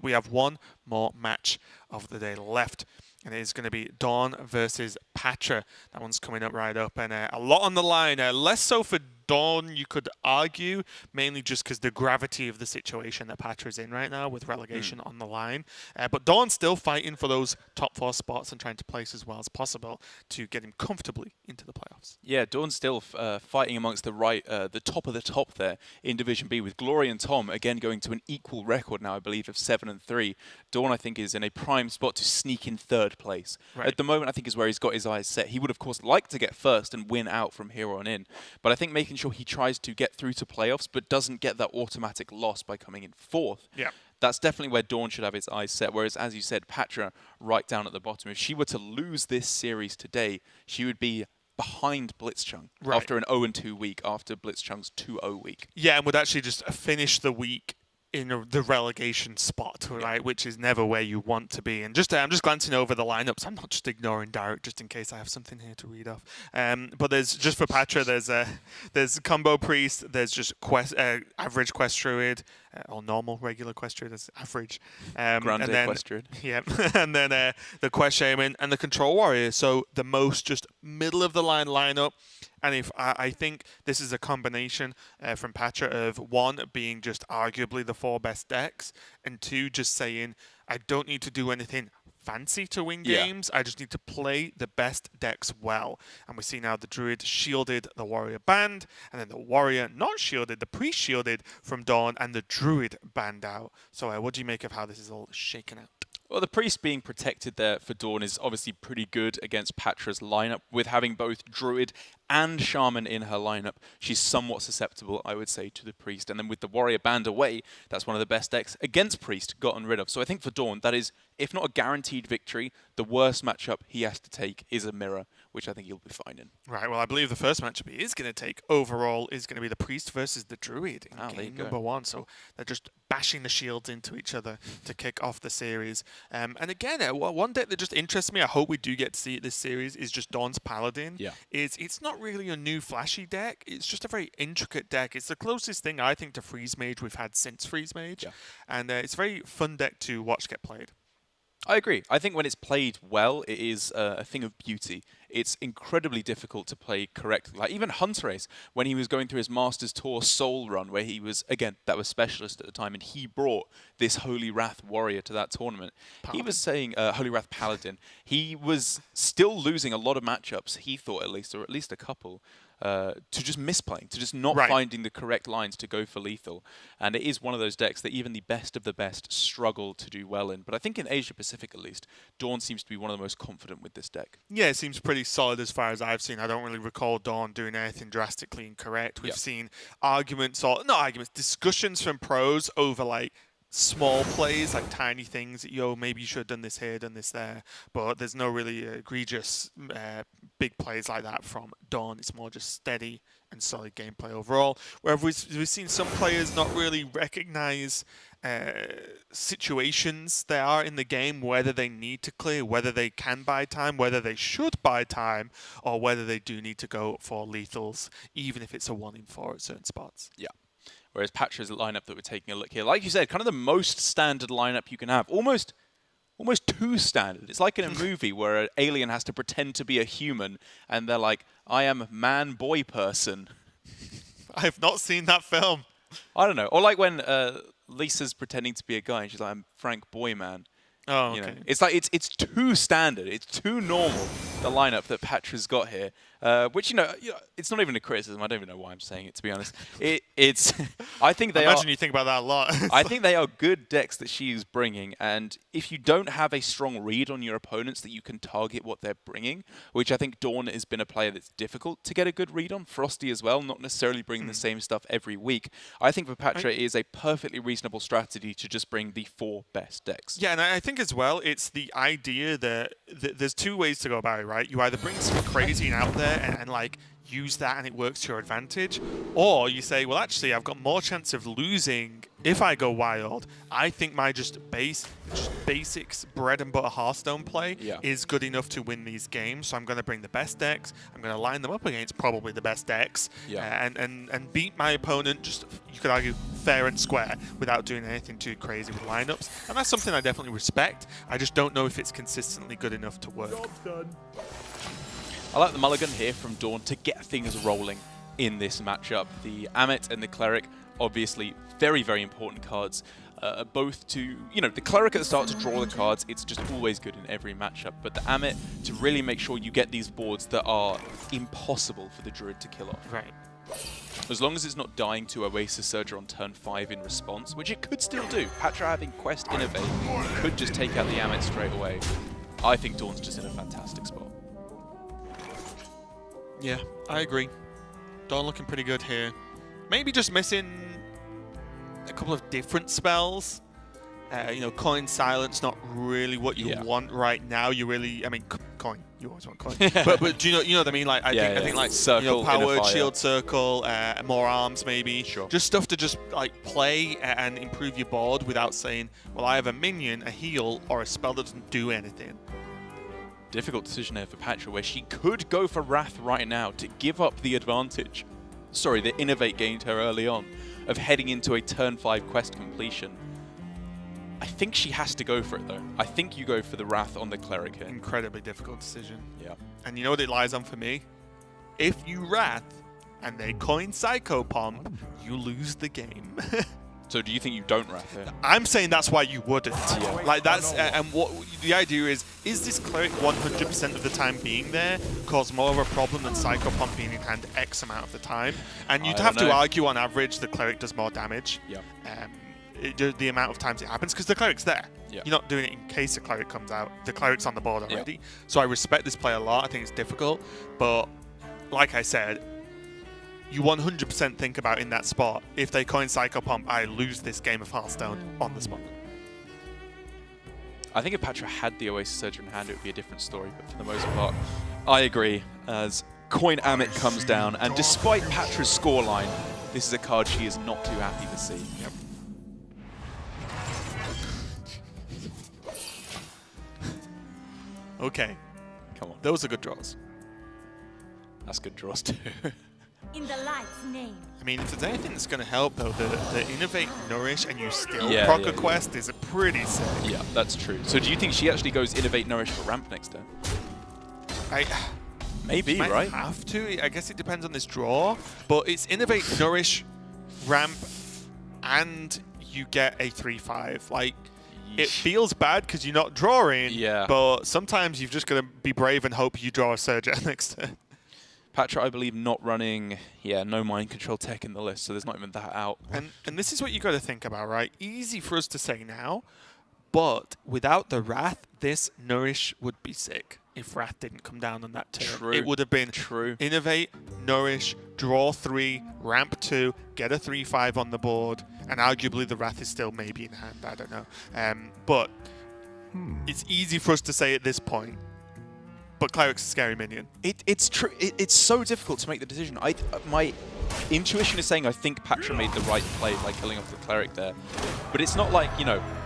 But we have one more match of the day left. And it is going to be DawN versus Pathra. That one's coming up right up. And a lot on the line. Less so for DawN, you could argue, mainly just because the gravity of the situation that Patra's in right now with relegation on the line. But DawN's still fighting for those top 4 spots and trying to place as well as possible to get him comfortably into the playoffs. Yeah, DawN's still fighting amongst the top of the top there in Division B, with Glory and Tom again going to an equal record now, I believe, of 7-3. DawN, I think, is in a prime spot to sneak in 3rd place. Right. At the moment, I think, is where he's got his eyes set. He would, of course, like to get first and win out from here on in. But I think making sure he tries to get through to playoffs but doesn't get that automatic loss by coming in 4th. Yeah. That's definitely where DawN should have his eyes set. Whereas, as you said, Pathra right down at the bottom. If she were to lose this series today, she would be behind Blitzchung after an 0-2 week, after Blitzchung's 2-0 week. Yeah, and would actually just finish the week in the relegation spot, right, which is never where you want to be. And just I'm just glancing over the lineups. I'm not just ignoring Derek just in case I have something here to read off. But there's just for Pathra, there's combo priest, there's just average quest druid, or normal regular quest druid, that's average. Grande quest druid. Yeah, and then the quest shaman and the control warrior. So the most just middle of the line lineup. And if I think this is a combination from Pathra of 1 being just arguably the 4 best decks, and 2 just saying I don't need to do anything fancy to win games. I just need to play the best decks well. And we see now the druid shielded, the warrior banned, and then the warrior not shielded, the priest shielded from DawN, and the druid banned out. So what do you make of how this is all shaken out? Well, the priest being protected there for DawN is obviously pretty good against Patra's lineup. With having both druid and shaman in her lineup, she's somewhat susceptible, I would say, to the priest. And then with the warrior banned away, that's one of the best decks against priest gotten rid of. So I think for DawN, that is, if not a guaranteed victory, the worst matchup he has to take is a mirror, which I think he'll be fine in. Right, well, I believe the first matchup he is going to take overall is going to be the priest versus the druid in game number 1. So they're just bashing the shields into each other to kick off the series. And again, one deck that just interests me, I hope we do get to see it this series, is just DawN's Paladin. Yeah. It's not really a new flashy deck. It's just a very intricate deck. It's the closest thing, I think, to Freeze Mage we've had since Freeze Mage. Yeah. And it's a very fun deck to watch get played. I agree. I think when it's played well, it is a thing of beauty. It's incredibly difficult to play correctly. Like even Hunter-Ace, when he was going through his Masters Tour Soul run, where he was, again, that was Specialist at the time, and he brought this Holy Wrath Warrior to that tournament. Paladin. He was saying, Holy Wrath Paladin, he was still losing a lot of matchups, he thought at least, or at least a couple, to just misplaying, to just not finding the correct lines to go for lethal. And it is one of those decks that even the best of the best struggle to do well in. But I think in Asia Pacific, at least, DawN seems to be one of the most confident with this deck. Yeah, it seems pretty solid as far as I've seen. I don't really recall DawN doing anything drastically incorrect. We've seen arguments, or not arguments, discussions from pros over like small plays, like tiny things that, maybe you should have done this here, done this there. But there's no really egregious big plays like that from DawN. It's more just steady and solid gameplay overall. Where we've seen some players not really recognize situations they are in the game, whether they need to clear, whether they can buy time, whether they should buy time, or whether they do need to go for lethals, even if it's a 1 in 4 at certain spots. Yeah. Whereas Patra's lineup that we're taking a look here, like you said, kind of the most standard lineup you can have. Almost too standard. It's like in a movie where an alien has to pretend to be a human, and they're like, I am man-boy person. I have not seen that film. I don't know. Or like when Lisa's pretending to be a guy, and she's like, I'm Frank Boyman. Oh, okay. You know, it's like it's too standard. It's too normal, the lineup that Patra's got here. Which it's not even a criticism. I don't even know why I'm saying it, to be honest. It's. I think they imagine you think about that a lot. I think they are good decks that she is bringing, and if you don't have a strong read on your opponents that you can target what they're bringing, which I think DawN has been a player that's difficult to get a good read on. Frosty as well, not necessarily bringing the same stuff every week. I think for Pathra it is a perfectly reasonable strategy to just bring the 4 best decks. Yeah, and I think as well, it's the idea that there's 2 ways to go about it, right? You either bring something crazy out there and like use that and it works to your advantage, or you say, well, actually, I've got more chance of losing if I go wild. I think my just base basics bread and butter Hearthstone play Yeah. is good enough to win these games. So I'm going to bring the best decks. I'm going to line them up against probably the best decks, and beat my opponent, just, you could argue, fair and square without doing anything too crazy with lineups. And that's something I definitely respect. I just don't know if it's consistently good enough to work. I like the mulligan here from DawN to get things rolling in this matchup. The Amit and the Cleric, obviously very, very important cards. Both to, the Cleric at the start to draw the cards, it's just always good in every matchup. But the Amit to really make sure you get these boards that are impossible for the Druid to kill off. Right. As long as it's not dying to Oasis Surger on turn 5 in response, which it could still do. Patra having Quest Innovate could just take out the Amit straight away. I think DawN's just in a fantastic spot. Yeah, I agree. DawN looking pretty good here. Maybe just missing a couple of different spells. Coin Silence, not really what you want right now. You really, coin. You always want coin. but do you know what I mean? Like I think like Circle, Powered Shield Circle, more arms maybe. Sure. Just stuff to just like play and improve your board without saying, well, I have a minion, a heal, or a spell that doesn't do anything. Difficult decision here for Patra, where she could go for Wrath right now to give up the advantage. Sorry, the Innovate gained her early on of heading into a turn 5 quest completion. I think she has to go for it though. I think you go for the Wrath on the Cleric here. Incredibly difficult decision. Yeah. And you know what it lies on for me? If you Wrath and they coin Psychopomp, you lose the game. So do you think you don't Wrath here? I'm saying that's why you wouldn't. Yeah. Like that's and what the idea is this Cleric 100% of the time being there cause more of a problem than Psychopomp being in hand X amount of the time? And you'd have to argue on average the Cleric does more damage. Yeah. The amount of times it happens, because the Cleric's there. Yeah. You're not doing it in case the Cleric comes out. The Cleric's on the board already. So I respect this play a lot. I think it's difficult. But like I said, you 100% think about in that spot, if they coin Psychopomp, I lose this game of Hearthstone on the spot. I think if Patra had the Oasis Surger in hand, it would be a different story. But for the most part, I agree. As Coin Amit comes down, and despite Patra's scoreline, this is a card she is not too happy to see. Yep. Okay. Come on. Those are good draws. That's good draws too. In the light's name. I mean, if there's anything that's going to help, though, the Innovate, Nourish, and you still Yeah, proc yeah, a quest is a pretty sick. Yeah, that's true. So do you think she actually goes Innovate Nourish for ramp next turn? Maybe, might right? have to. I guess it depends on this draw. But it's Innovate, Nourish, ramp, and you get a 3/5. Like, it feels bad because you're not drawing. Yeah. But sometimes you've just got to be brave and hope you draw a Surger next turn. Patra, I believe, not running, no mind control tech in the list, so there's not even that out. And this is what you got to think about, right? Easy for us to say now, but without the Wrath, this Nourish would be sick. If Wrath didn't come down on that turn, True. it would have been True. Innovate, Nourish, draw 3, ramp 2, get a 3/5 on the board, and arguably the Wrath is still maybe in hand. I don't know, but it's easy for us to say at this point. But Cleric's a scary minion. It's true. It's so difficult to make the decision. My intuition is saying I think Patra made the right play by killing off the Cleric there. But it's not like,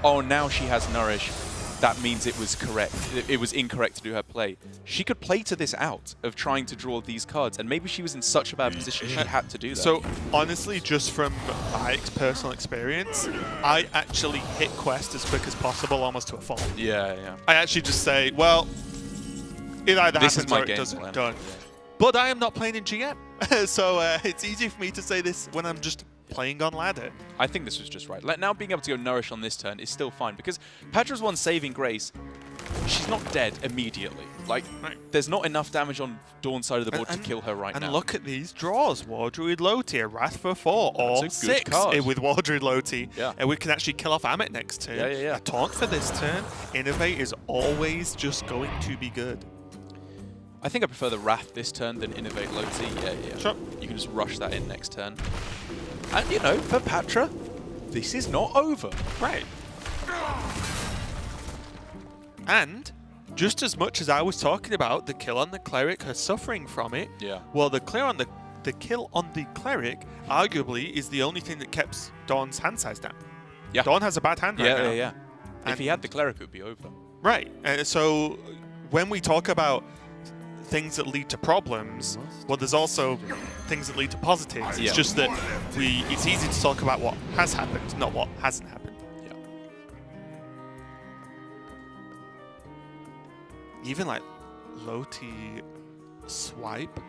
oh, now she has Nourish. That means it was correct. It was incorrect to do her play. She could play to this out of trying to draw these cards. And maybe she was in such a bad position she had to do that. So, honestly, just from my personal experience, I actually hit quest as quick as possible, almost to a fault. Yeah. I actually just say, well, it either This happens is my or it game doesn't. plan. Done. But I am not playing in GM, so it's easy for me to say this when I'm just playing on ladder. I think this was just right. Now being able to go Nourish on this turn is still fine, because Patra's one saving grace, she's not dead immediately. Like, there's not enough damage on DawN's side of the board to kill her right now. And look at these draws. War Druid low tier, Wrath for 4, or That's a good 6 card. with War Druid low tier. Yeah. And we can actually kill off Amit next turn. Yeah. A taunt for this turn. Innovate is always just going to be good. I think I prefer the Wrath this turn than Innovate Loti. Yeah. Sure. You can just rush that in next turn. And, for Patra, this is not over. Right. And just as much as I was talking about the kill on the Cleric, her suffering from it, well, the kill on the Cleric arguably is the only thing that kept DawN's hand size down. Yeah. DawN has a bad hand right now. Yeah. If he had the cleric, it would be over. Right. So when we talk about things that lead to problems, well, there's also things that lead to positives. Yeah. It's just that it's easy to talk about what has happened, not what hasn't happened. Yeah. Even like low-T swipe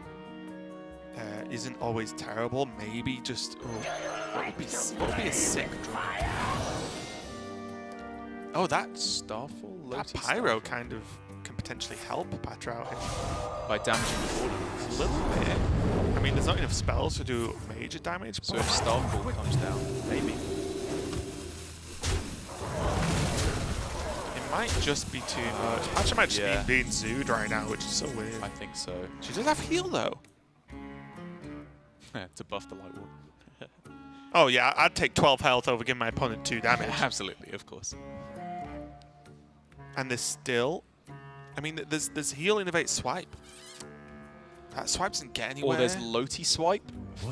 isn't always terrible. Maybe just what would be a sick draw? Oh, that Starfall, that Lotus pyro kind of can potentially help Pathra out here. by damaging the border. A little bit. I mean, there's not enough spells to do major damage. So but if Starfall comes down, maybe. it might just be too much. Pathra might just Yeah. be being zooed right now, which is so weird. I think so. She does have heal though. To buff the Light Ward. Oh yeah, I'd take 12 health over giving my opponent 2 damage. Absolutely, of course. And there's still, I mean, there's heal, innovate, swipe. That swipe doesn't get anywhere. Or there's Low-T swipe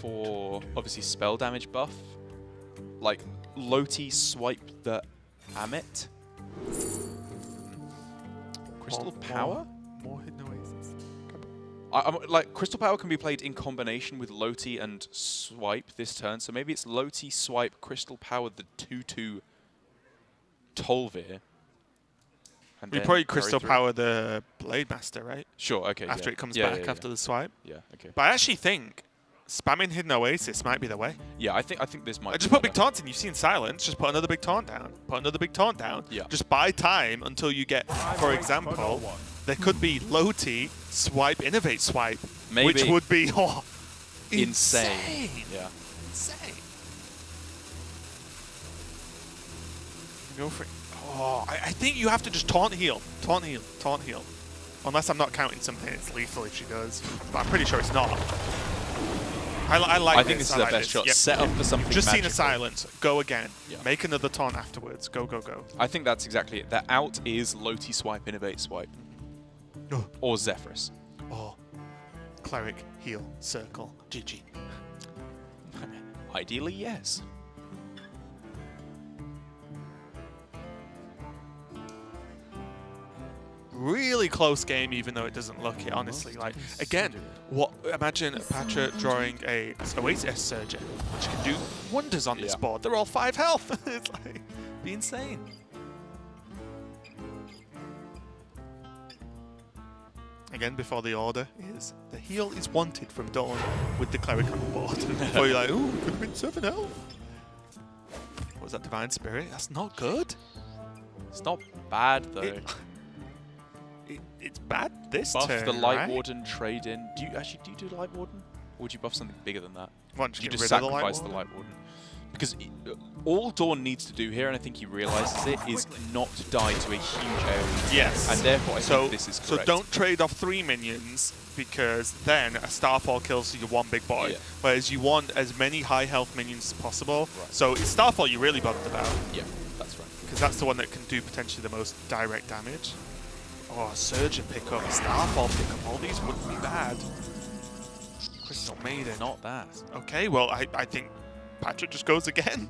for obviously spell damage buff. Like Low-T swipe the Amit. Crystal Power? More hidden oasis. Like Crystal Power can be played in combination with Low-T and swipe this turn. So maybe it's Low-T swipe Crystal Power the 2/2 Tolvir. And We then probably carry Crystal through. Power the Blade Master, right? Sure, okay. After yeah. it comes Yeah, back yeah, after the swipe. Yeah, okay. But I actually think spamming Hidden Oasis might be the way. Yeah, I think this might Just be put big better. taunts in. You've seen silence. Just put another big taunt down. Put another big taunt down. Yeah. Just buy time until you get, for example, there could be low-T swipe, innovate swipe, which Maybe. would be Insane. Yeah. Insane. Go for it. Oh, I think you have to just taunt heal. Taunt heal. Taunt heal. Unless I'm not counting something that's lethal if she does. But I'm pretty sure it's not. I like I think this is I their like best this. shot. Yep. Set up for something Just seen a magical. silence. Go again. Yeah. Make another taunt afterwards. Go, go, go. I think that's exactly it. Their out is Low-T swipe, innovate swipe. Oh. Or Zephyrus. Oh. Cleric, heal, circle, GG. Ideally, yes. Really close game, even though it doesn't look it, honestly. Like, again, imagine Pathra drawing a Oasis Surger, which can do wonders on this Yeah. board. They're all 5 health. It's like, be insane. Again, before the order is the heal is wanted from DawN with the cleric on the board. Before you're like, ooh, could have been 7 health. What was that, Divine Spirit? That's not good. It's not bad, though. It's bad this Buff turn, the Light right? Warden, trade in. Do you do Light Warden? Or would you buff something bigger than that? Why don't You get just rid of the Light sacrifice the Warden? Light Warden. Because all DawN needs to do here, and I think he realizes it, is not die to a huge AoE. Yes. And therefore, I think this is So correct. don't trade off 3 minions, because then a Starfall kills your 1 big boy. Yeah. Whereas you want as many high health minions as possible. Right. So it's Starfall you're really bothered about, Yeah, that's right. because that's the one that can do potentially the most direct damage. Oh, a Surger pickup, a Starfall pickup, all these wouldn't be bad. Crystal Maiden. Not that. Okay, well, I think Pathra just goes again.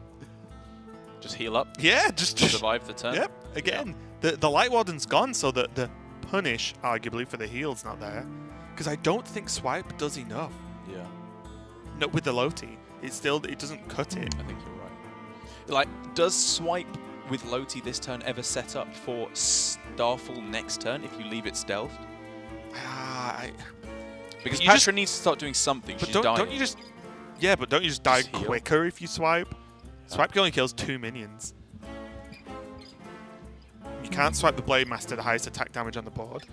Just heal up. Yeah, just Survive the turn. Yep, again. The Light Warden's gone, so the punish, arguably, for the heal's not there. Because I don't think Swipe does enough. Yeah. No, with the Low-T. It doesn't cut it. I think you're right. Like, does swipe with Low-T this turn ever set up for Starfall next turn if you leave it stealthed? Because You Pathra just- needs to start doing something. But She's dying. don't you just... Yeah, but don't you just die Just heal. quicker if you swipe? Swipe only kills 2 minions. You can't swipe the Blade Master, the highest attack damage on the board.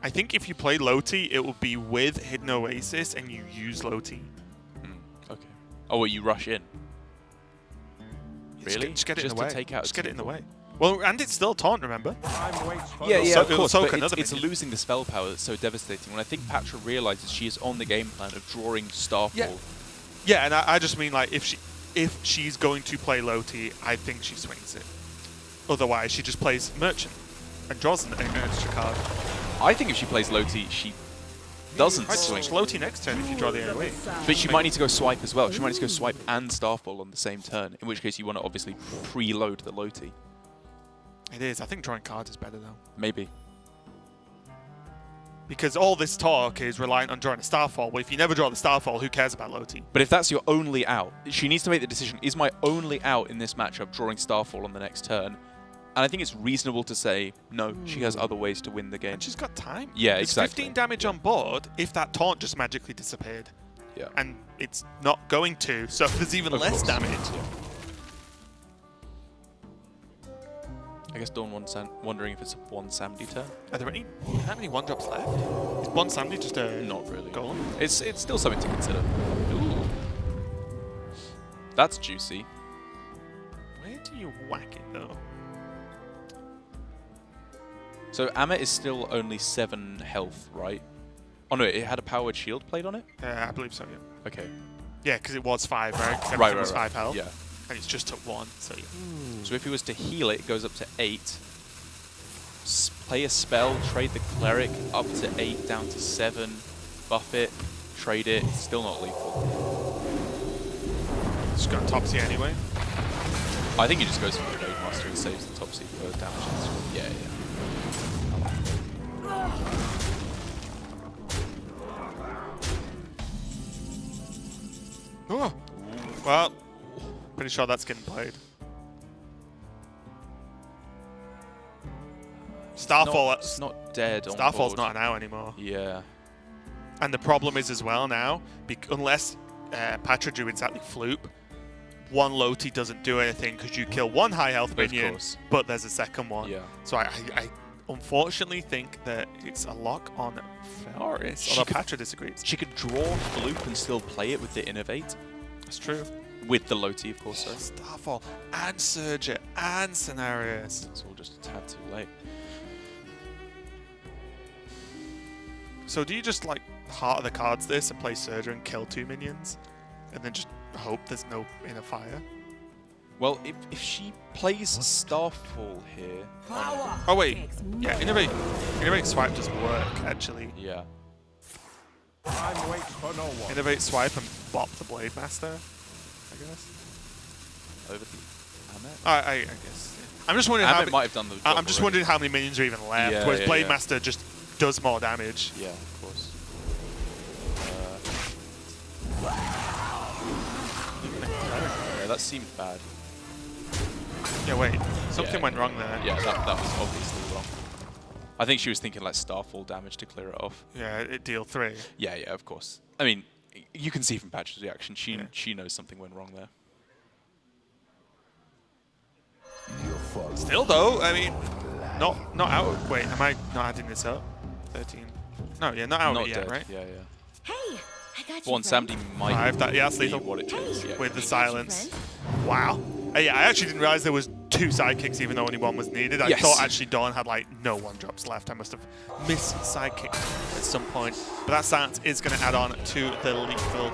I think if you play Low-T, it will be with Hidden Oasis and you use Low-T. Okay. Oh, well, you rush in. Really? Just get it Just in the to way. take out Just a get it in the team. way. Well, and it's still taunt, remember? Yeah, So- of course, soak but another it's minion. losing the spell power that's so devastating. When I think Pathra realizes she is on the game plan of drawing Starfall. Yeah. Yeah, and I just mean, like, if she's going to play Low-T, I think she swings it. Otherwise, she just plays Merchant and draws an extra card. I think if she plays Low-T, she doesn't Right, swing. switch Low-T next turn if you draw the AoE. But she might need to go swipe as well. She might need to go swipe and Starfall on the same turn, in which case you want to obviously preload the Low-T. It is. I think drawing cards is better though. Maybe. Because all this talk is reliant on drawing a Starfall. Well, if you never draw the Starfall, who cares about Loti? But if that's your only out, she needs to make the decision, is my only out in this matchup drawing Starfall on the next turn? And I think it's reasonable to say, no, she has other ways to win the game. And she's got time. Yeah, There's exactly. 15 damage on board if that taunt just magically disappeared. Yeah. And it's not going to, so there's even Of less course. damage. Yeah. I guess DawN wondering if it's a one Samdi turn. Are there any how many 1-drops left? Is one Samdi just a Not really. golem? It's still something to consider. Ooh. That's juicy. Where do you whack it though? So Amit is still only 7 health, right? Oh no, it had a powered shield plate on it? I believe so, yeah. Okay. Yeah, because it was 5, right? 'Cause Right, everything was 5 health. Yeah. And it's just took 1, so yeah. So if he was to heal it, it goes up to 8. Play a spell, trade the cleric up to 8, down to 7. Buff it, trade it, it's still not lethal. Just got Topsy anyway. I think he just goes for the Grenade Master and saves the Topsy for damage. Yeah, yeah. Oh. Well, pretty sure that's getting played. Starfall. It's not dead on Starfall's board. not an out anymore. Yeah. And the problem is as well now, unless Pathra drew exactly Floop, one Loti doesn't do anything because you kill one high health minion, course. but there's a second one. Yeah. So I unfortunately think that it's a lock on Ferris, She although could- Pathra disagrees. She could draw Floop and still play it with the Innovate. That's true. With the Loti, of course, sorry. Starfall and Surger and Scenarios. It's all just a tad too late. So do you just like Heart of the Cards this and play Surger and kill 2 minions? And then just hope there's no inner fire? Well, if she plays Starfall here... Power Oh wait, takes yeah, no- Innovate Swipe doesn't work actually. Yeah. I'm waiting for no one. Innovate Swipe and bop the Blade Master, I guess. Over the Amit? I guess. Yeah. I'm just wondering how. Amit might have done the job I'm just already. wondering how many minions are even left. Yeah, whereas yeah, Blade yeah. Master just does more damage. Yeah, of course. Yeah, that seemed bad. Yeah, wait. Something Yeah. went wrong there. Yeah, that was obviously wrong. I think she was thinking like Starfall damage to clear it off. Yeah, it deal 3. Yeah, yeah, of course. I mean, you can see from Patch's reaction, Yeah. she knows something went wrong there. Still though, I mean, not out. Wait, am I not adding this up? 13. No, yeah, not out Not yet, dead. right? Yeah, yeah. Hey, I got you. One friend. Samdi might 5, yeah, that's be lethal. what it takes. Yeah. With the I got you, silence. friend. Wow. Yeah, I actually didn't realize there was 2 sidekicks even though only 1 was needed. I Yes. thought actually DawN had like no 1-drops left. I must have missed sidekick at some point. But that silence is going to add on to the lethal.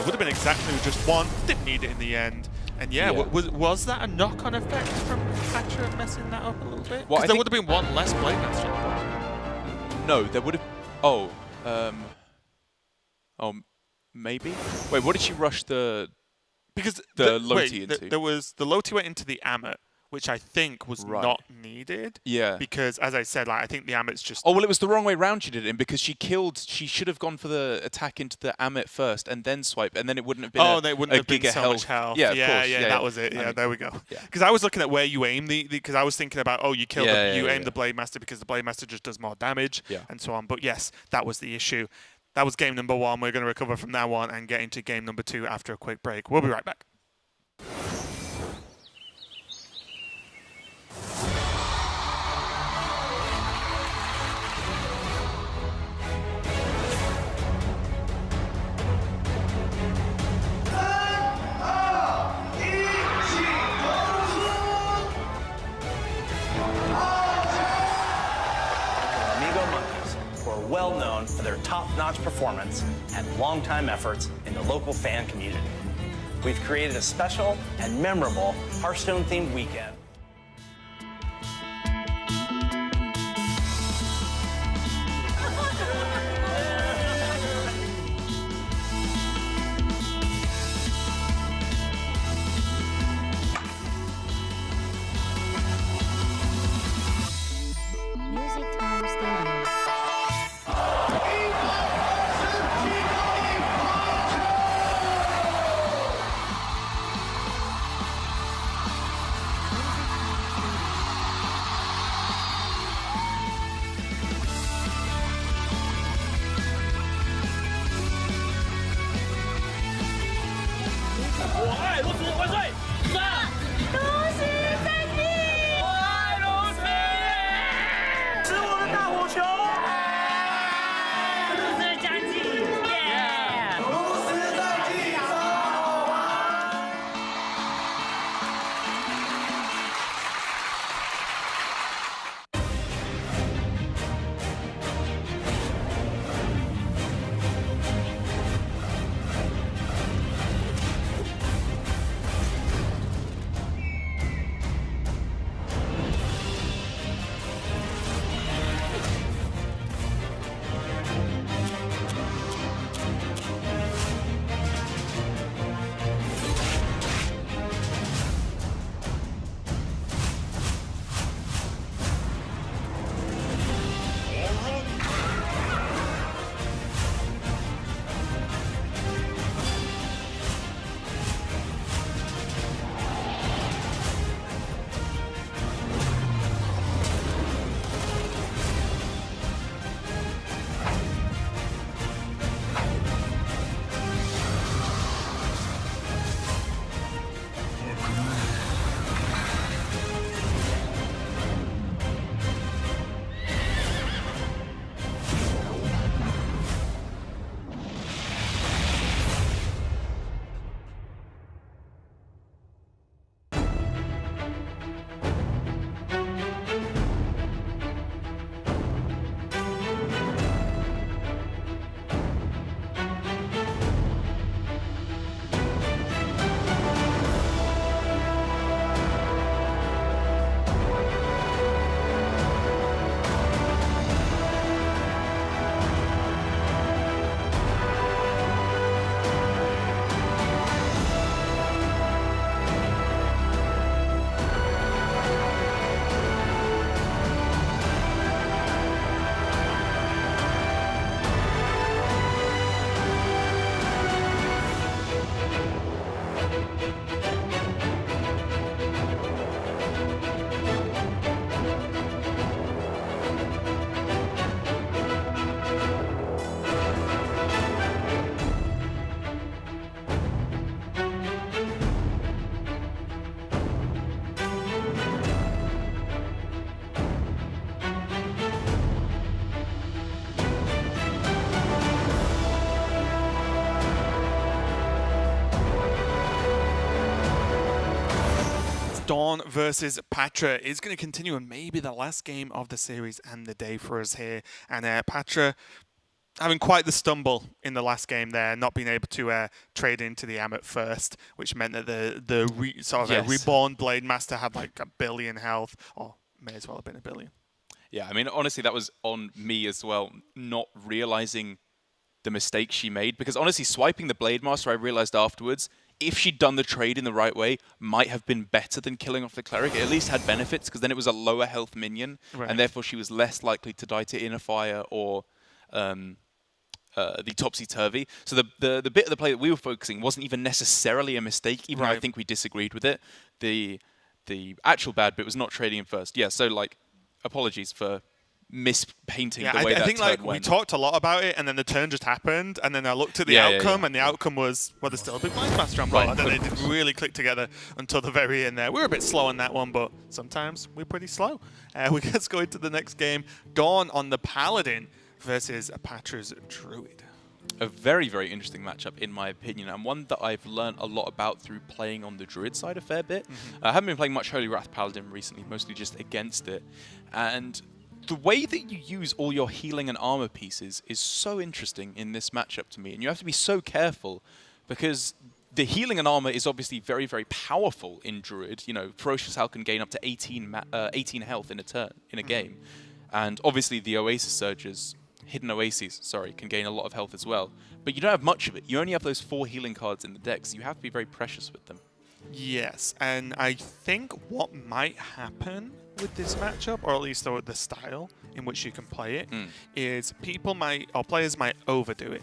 Would have been exactly just 1. Didn't need it in the end. And yeah, Yeah. was that a knock-on effect from Pathra messing that up a little bit? Well, Because I there think- would have been 1 less Blade Master on the board. No, there would have... Oh, maybe? Wait, what did she rush the... Because The wait, Loti into. there was the Loti went into the Amit, which I think was Right. not needed. Yeah. Because as I said, like I think the Amit's just Oh, well, it was the wrong way round she did it in because she should have gone for the attack into the Amit first and then swipe, and then it wouldn't have been they wouldn't have been giga so much health. Yeah, of course. Yeah, that was it. I Yeah, mean, there we go. yeah. Because I was looking at where you aim because I was thinking about, you kill Yeah, you yeah, aim yeah. the Blade Master because the Blade Master just does more damage Yeah. and so on. But yes, that was the issue. That was game number 1. We're going to recover from that one and get into game number 2 after a quick break. We'll be right back. Amigo Monkeys, who are well known for their top-notch performance and long-time efforts in the local fan community. We've created a special and memorable Hearthstone-themed weekend. DawN versus Pathra is going to continue, and maybe the last game of the series and the day for us here. And Pathra having quite the stumble in the last game there, not being able to trade into the Am at first, which meant that the reborn Blade Master had like 1 billion health, or may as well have been 1 billion. Yeah, I mean, honestly, that was on me as well, not realizing the mistake she made. Because honestly, swiping the Blade Master, I realized afterwards, if she'd done the trade in the right way, might have been better than killing off the Cleric. It at least had benefits, because then it was a lower health minion, and therefore she was less likely to die to Inner Fire or the Topsy-Turvy. So the bit of the play that we were focusing wasn't even necessarily a mistake, even though I think we disagreed with it. The actual bad bit was not trading him first. Yeah, so like, apologies for mispainting the way that think turn like went. we talked a lot about it, and then the turn just happened, and then I looked at the outcome, and the outcome was, well, there's still a big Blade Master on board, and then they didn't really click together until the very end there. We were a bit slow on that one, but sometimes we're pretty slow. Let's go into the next game. DawN on the Paladin versus Patra's Druid. A very, very interesting matchup, in my opinion, and one that I've learned a lot about through playing on the Druid side a fair bit. I haven't been playing much Holy Wrath Paladin recently, mostly just against it. And the way that you use all your healing and armor pieces is so interesting in this matchup to me. And you have to be so careful, because the healing and armor is obviously very, very powerful in Druid. You know, Ferocious Hell can gain up to 18 health in a turn, in a game. And obviously the Oasis Surges, Hidden Oases, sorry, can gain a lot of health as well. But you don't have much of it. You only have those 4 healing cards in the deck, so you have to be very precious with them. Yes, and I think what might happen with this matchup, or at least the style in which you can play it, is players might overdo it.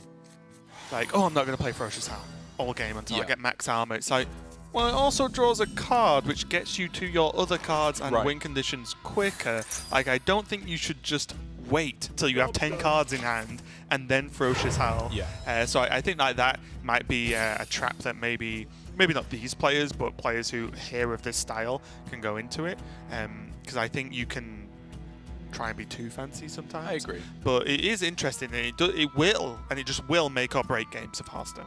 Like, oh, I'm not going to play Ferocious Hell all game until I get max armor. It's like, well, it also draws a card which gets you to your other cards and win conditions quicker. Like, I don't think you should just wait till you have 10 cards in hand and then Ferocious Hell. So I think like that might be a trap that maybe not these players, but players who hear of this style can go into it. Because I think you can try and be too fancy sometimes. I agree. But it is interesting, and it just will make or break games of Hearthstone.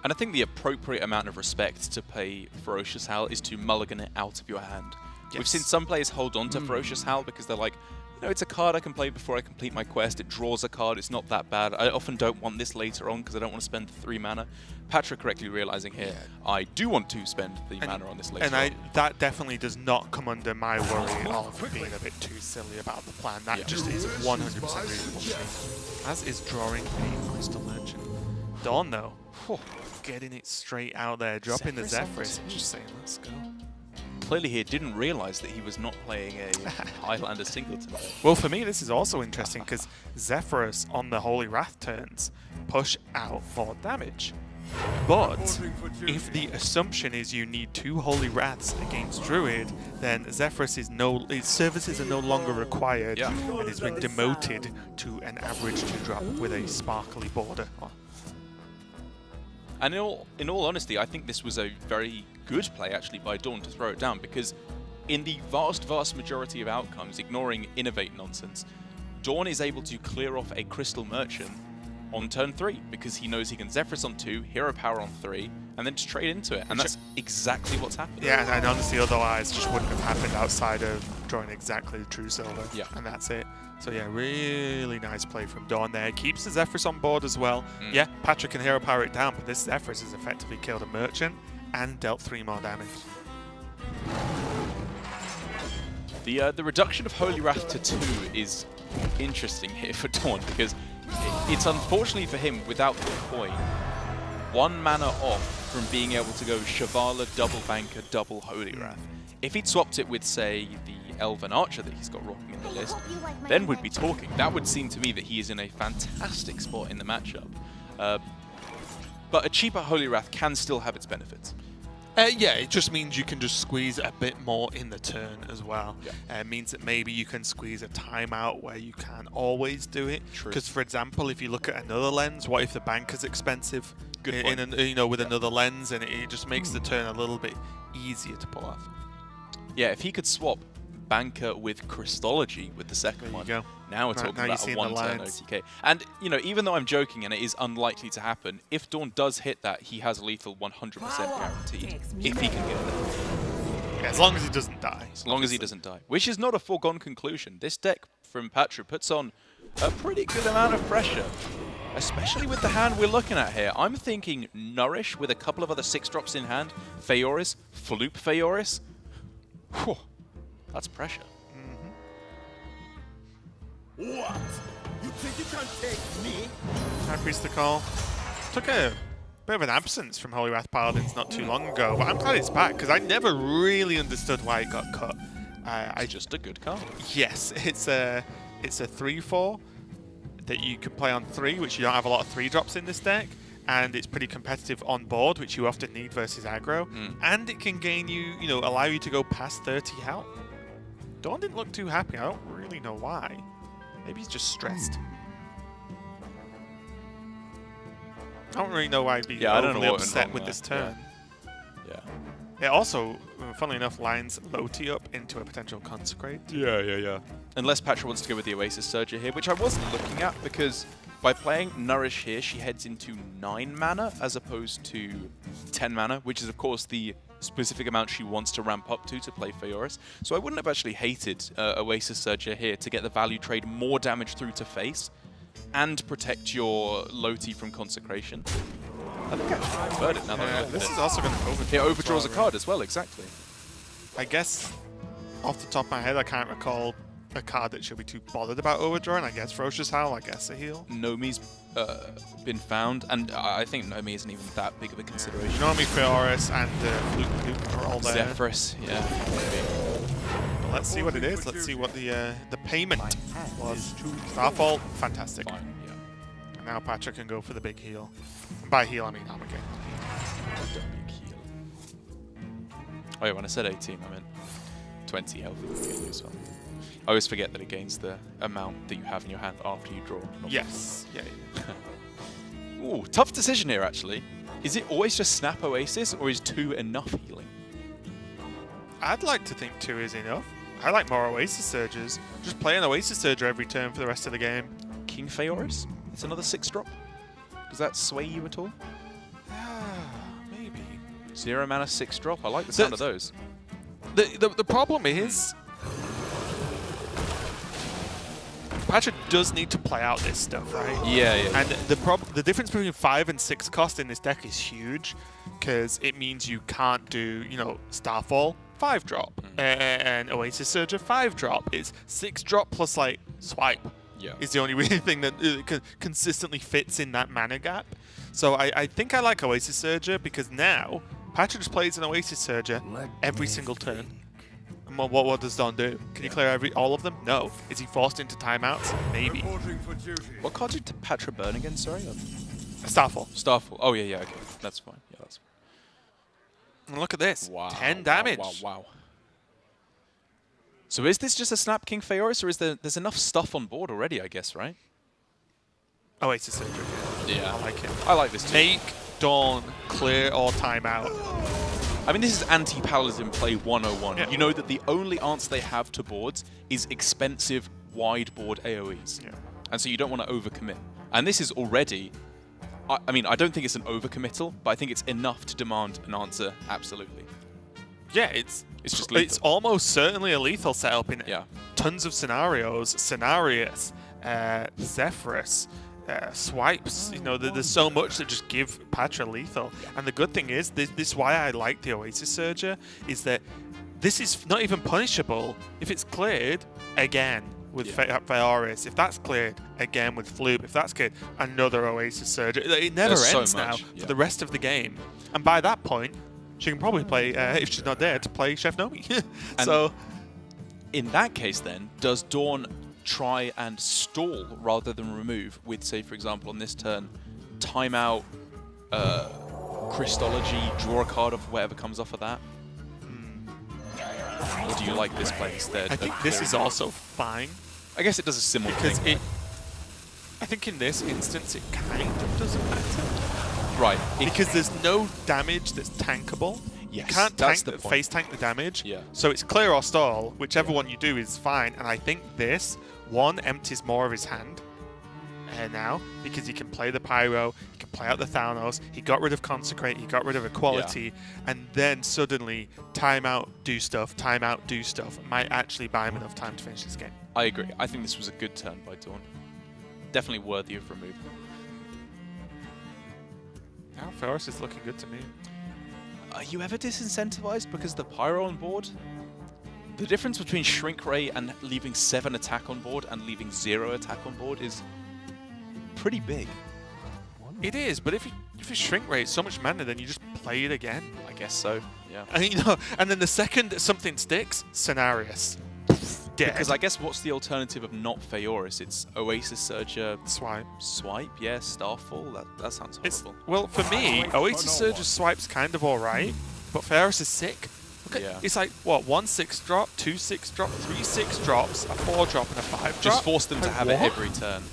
And I think the appropriate amount of respect to play Ferocious Hell is to mulligan it out of your hand. We've seen some players hold on to Ferocious Hell because they're like, no, it's a card I can play before I complete my quest. It draws a card. It's not that bad. I often don't want this later on because I don't want to spend the 3 mana. Pathra correctly realizing here, I do want to spend the mana on this later on. That definitely does not come under my worry of being a bit too silly about the plan. That just is 100% reasonable to me. As is drawing a Crystal Merchant. DawN, though, getting it straight out there, dropping the Zephyrus and just saying, let's go. Clearly he didn't realize that he was not playing a Highlander singleton. Well, for me, this is also interesting because Zephyrus on the Holy Wrath turns push out more damage. But if the assumption is you need 2 Holy Wraths against Druid, then Zephyrus its services are no longer required and has been demoted to an average 2-drop with a sparkly border. And in all honesty, I think this was a very good play actually by DawN to throw it down, because in the vast majority of outcomes, ignoring innovate nonsense, DawN is able to clear off a Crystal Merchant on turn 3 because he knows he can Zephyrus on 2, Hero Power on 3, and then just trade into it. And that's exactly what's happened. Yeah, and honestly, otherwise just wouldn't have happened outside of drawing exactly the True Silver. Yeah. And that's it. So yeah, really nice play from DawN there. Keeps the Zephyrus on board as well. Yeah, Pathra can Hero Power it down, but this Zephyrus has effectively killed a Merchant and dealt 3 more damage. The reduction of Holy Wrath to 2 is interesting here for DawN, because it's unfortunately for him, without the coin, 1 mana off from being able to go Shavala, double Banker, double Holy Wrath. If he'd swapped it with, say, the Elven Archer that he's got rocking in the list, then we'd be talking. That would seem to me that he is in a fantastic spot in the matchup. But a cheaper Holy Wrath can still have its benefits. Yeah, it just means you can just squeeze a bit more in the turn as well. It means that maybe you can squeeze a timeout where you can't always do it. Because, for example, if you look at another lens, what if the banker's expensive? Good point. With another lens, and it just makes the turn a little bit easier to pull off. Yeah, if he could swap Banker with Christology with the second one, now we're talking about a 1-turn OTK. And, even though I'm joking and it is unlikely to happen, if DawN does hit that, he has lethal 100% guaranteed, if he can get it. Yeah, as long as he doesn't die. As long as he doesn't die. Which is not a foregone conclusion. This deck from Pathra puts on a pretty good amount of pressure. Especially with the hand we're looking at here. I'm thinking Nourish with a couple of other 6-drops in hand. Feoris, Floop Feoris. Whew, that's pressure. What? You think you can take me? High Priest the call. Took a bit of an absence from Holy Wrath Paladins not too long ago, but I'm glad it's back because I never really understood why it got cut. It's just a good card. Yes, it's a 3/4 that you can play on 3, which you don't have a lot of 3-drops in this deck, and it's pretty competitive on board, which you often need versus aggro, and it can gain you, allow you to go past 30 health. DawN didn't look too happy. I don't really know why. Maybe he's just stressed. I don't really know why he'd be overly upset with this turn. Yeah. It also, funnily enough, lines Loti up into a potential Consecrate. Yeah. Unless Pathra wants to go with the Oasis Surger here, which I wasn't looking at because by playing Nourish here, she heads into 9 mana as opposed to 10 mana, which is, of course, the specific amount she wants to ramp up to play Feoris. So I wouldn't have actually hated Oasis Surger here to get the value trade more damage through to face and protect your Loti from Consecration. I think I actually preferred it now that this is also going to overdraw. It overdraws a card as well, exactly. I guess, off the top of my head, I can't recall a card that she'll be too bothered about overdrawing. I guess Ferocious Howl, I guess a heal. Nomi's been found, and I think Nomi isn't even that big of a consideration. Nomi, Feoris, and Floop are all there. Zephyrus, yeah. Well, let's see what it is. Let's see what the payment was. Starfall, fantastic. Fine, yeah. And now Pathra can go for the big heal. And by heal, I mean Armageddon. Oh yeah, when I said 18, I meant 20 health as well. I always forget that it gains the amount that you have in your hand after you draw. Yes. Yeah. Ooh, tough decision here, actually. Is it always just Snap Oasis, or is 2 enough healing? I'd like to think 2 is enough. I like more Oasis Surges. Just play an Oasis Surger every turn for the rest of the game. King Feoris? It's another 6-drop? Does that sway you at all? Maybe. 0 mana 6-drop? I like the sound of those. The problem is, Pathra does need to play out this stuff, right? Yeah. And the difference between 5 and 6 cost in this deck is huge, because it means you can't do, Starfall 5-drop and Oasis Surger 5-drop. It's 6-drop plus like Swipe. Yeah. Is the only really thing that consistently fits in that mana gap. So I think I like Oasis Surger because now Pathra just plays an Oasis Surger every single turn. And what does DawN do? Can you clear all of them? No. Is he forced into timeouts? Maybe. What card did Pathra burn again? Sorry. Starfall. Starfall. Oh yeah. Okay, that's fine. Yeah, that's fine. And look at this. Wow. 10 damage. Wow. So is this just a Snap King Feoris, or is there's enough stuff on board already? I guess, right? Oasis Surger. Yeah. I like it. I like this too. Make DawN clear or timeout. I mean, this is anti-Paladin play 101. Yeah. You know that the only answer they have to boards is expensive, wide board AoEs. Yeah. And so you don't want to overcommit. And this is already... I mean, I don't think it's an overcommittal, but I think it's enough to demand an answer, absolutely. Yeah, it's just lethal. It's almost certainly a lethal setup in Yeah. tons of scenarios. Scenarius, Zephyrus, swipes. There's so much that just give Pathra lethal. And the good thing is, this is why I like the Oasis Surger, is that this is not even punishable if it's cleared again with Feoris. If that's cleared again with Floop. If that's cleared, another Oasis Surger. It never There's ends so now much, for the rest of the game. And by that point, she can probably play, if she's not there, to play Chef Nomi. So, in that case then, does DawN try and stall rather than remove with, say, for example, on this turn, timeout, Christology, draw a card of whatever comes off of that? Or do you like this play instead? I think this is also fine. I guess it does a similar Because thing. I think in this instance, it kind of doesn't matter. Right. Because there's no damage that's tankable. Yes, You can't that's the point. face tank the damage. Yeah. So it's clear or stall. Whichever one you do is fine. And I think this one empties more of his hand. now because he can play the Pyro, he can play out the Thanos, he got rid of Consecrate, he got rid of Equality, and then suddenly timeout, do stuff, timeout, do stuff might actually buy him enough time to finish this game. I agree. I think this was a good turn by DawN. Definitely worthy of removal. Now Ferris is looking good to me. Are you ever disincentivized because of the Pyro on board? The difference between Shrink Ray and leaving 7 attack on board and leaving 0 attack on board is pretty big. It is, but if you Shrink Ray so much mana, then you just play it again. I guess so, yeah. And, and then the second something sticks, Cenarius. Dead. Because I guess what's the alternative of not Feoris? It's Oasis Surger, Swipe. yeah, Starfall. That sounds horrible. Well, for me, Oasis Surge's Swipe's kind of alright, but Ferris is sick. Look at, it's like, what, 1 6-drop, 2 6-drop, 3 6-drops, a 4-drop, and a 5-drop? Just force them to have it every turn.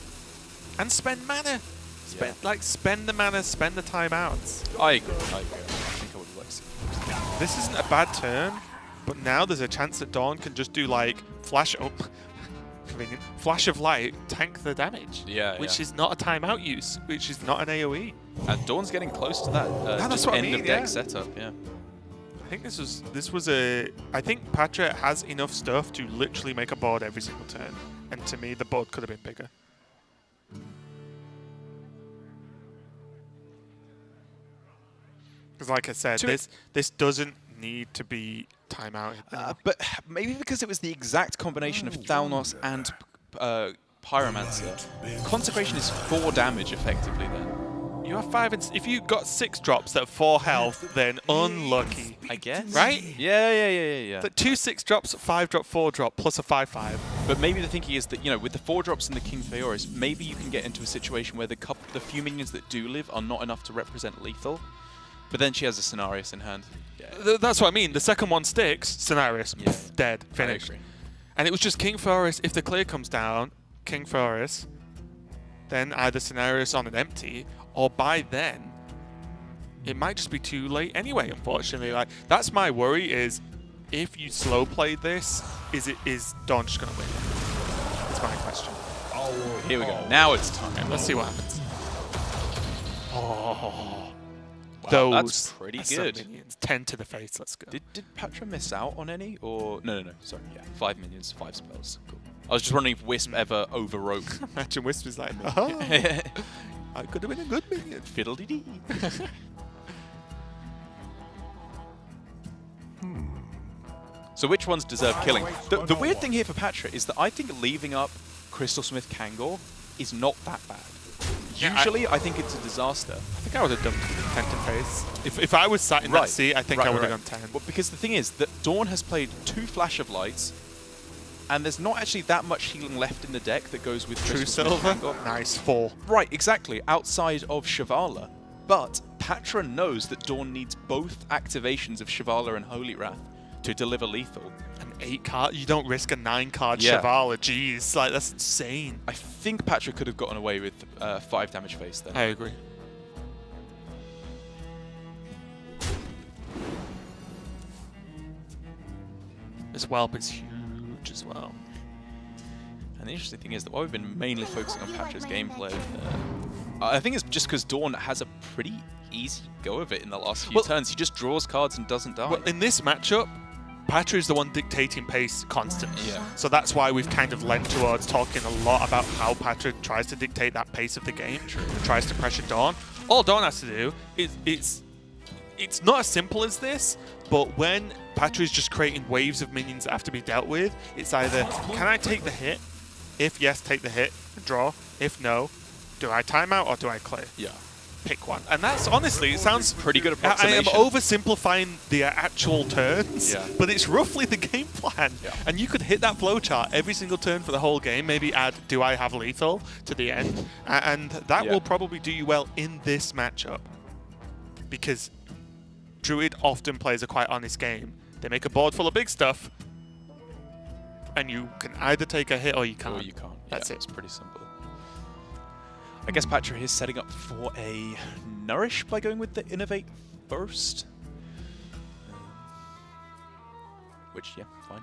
And spend mana. Spend the mana, spend the timeouts. I agree. I think I would like to see. This isn't a bad turn, but now there's a chance that DawN can just do like flash convenient, flash of light, tank the damage. Which is not a timeout use, which is not an AoE. And DawN's getting close to that that's what I mean, end of deck setup, yeah. I think this was a. I think Pathra has enough stuff to literally make a board every single turn, and to me the board could have been bigger. Because, like I said, this doesn't need to be timeouted. But maybe because it was the exact combination of Thalnos and Pyromancer. Consecration is 4 damage effectively then. You have 5 and if you got 6 drops that have 4 health, then unlucky. I guess. Right? Yeah. The 2 6-drops, 5-drop, 4-drop, plus a 5/5. But maybe the thinking is that, with the 4 drops and the King Feoris, maybe you can get into a situation where the few minions that do live are not enough to represent lethal. But then she has a Cenarius in hand. Yeah. That's what I mean. The second one sticks, Cenarius, dead, finished. And it was just King Feoris. If the clear comes down, King Feoris, then either Cenarius on an empty, or by then, it might just be too late anyway, unfortunately. Like, that's my worry is, if you slow play this, is DawN just going to win? That's my question. Here we go. Now it's time. Okay, let's see what happens. Oh. Wow, that's pretty good. Minions. 10 to the face, let's go. Did Pathra miss out on any? Or no, sorry, yeah. 5 minions, 5 spells. Cool. I was just wondering if Wisp ever overwrote. Imagine Wisp is like, oh, I could have been a good minion. Fiddle-dee-dee. So which ones deserve killing? The weird thing here for Pathra is that I think leaving up Crystal Smith Kangor is not that bad. Usually, I think it's a disaster. I think I would have done 10 to face. If I was sat in that seat, I think I would have done 10. Well, because the thing is that DawN has played 2 Flash of Lights, and there's not actually that much healing left in the deck that goes with True Silver. Nice, 4. Right, exactly, outside of Shivala. But Pathra knows that DawN needs both activations of Shivala and Holy Wrath to deliver lethal. An 8-card? You don't risk a 9-card Shivala. Jeez, like, that's insane. I think Pathra could have gotten away with 5 damage face then. I agree. This Whelp is huge as well. And the interesting thing is that while we've been mainly focusing on Patra's gameplay, I think it's just because DawN has a pretty easy go of it in the last few turns. He just draws cards and doesn't die. Well, in this matchup, Pathra is the one dictating pace constantly. Yeah. So that's why we've kind of lent towards talking a lot about how Pathra tries to dictate that pace of the game, tries to pressure DawN. All DawN has to do is it's not as simple as this, but when Pathra is just creating waves of minions that have to be dealt with, it's either, can I take the hit? If yes, take the hit and draw. If no, do I timeout or do I clear? Yeah. Pick one. And that's, honestly, it sounds pretty good approximation. I am oversimplifying the actual turns, but it's roughly the game plan. Yeah. And you could hit that flowchart every single turn for the whole game, maybe add, do I have lethal to the end? And that will probably do you well in this matchup. Because Druid often plays a quite honest game. They make a board full of big stuff, and you can either take a hit or you can't. Or you can't. That's it. It's pretty simple. I guess Pathra is setting up for a Nourish by going with the Innovate first. Which, yeah, fine.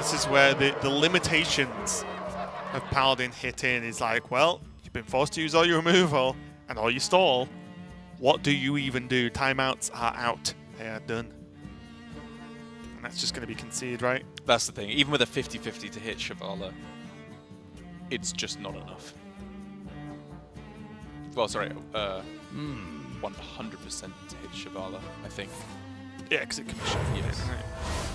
This is where the limitations of Paladin hit in. Is like, well, you've been forced to use all your removal and all your stall. What do you even do? Timeouts are out. They are done. And that's just going to be conceded, right? That's the thing. Even with a 50-50 to hit Shivala, it's just not enough. Well, sorry, 100% to hit Shivala, I think. Yeah, because it commission. Yes.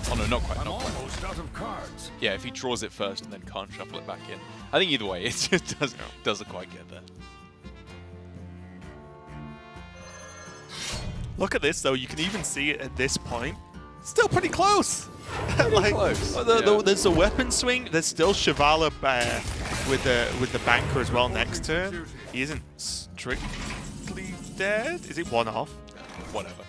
Oh no, not quite. I'm Not quite. almost out of cards. Yeah, if he draws it first and then can't shuffle it back in. I think either way, it just doesn't quite get there. Look at this, though. You can even see it at this point. Still pretty close. Close, There's a weapon swing. There's still Shivala with the banker as well next to him. He isn't strictly dead. Is it one off? Whatever.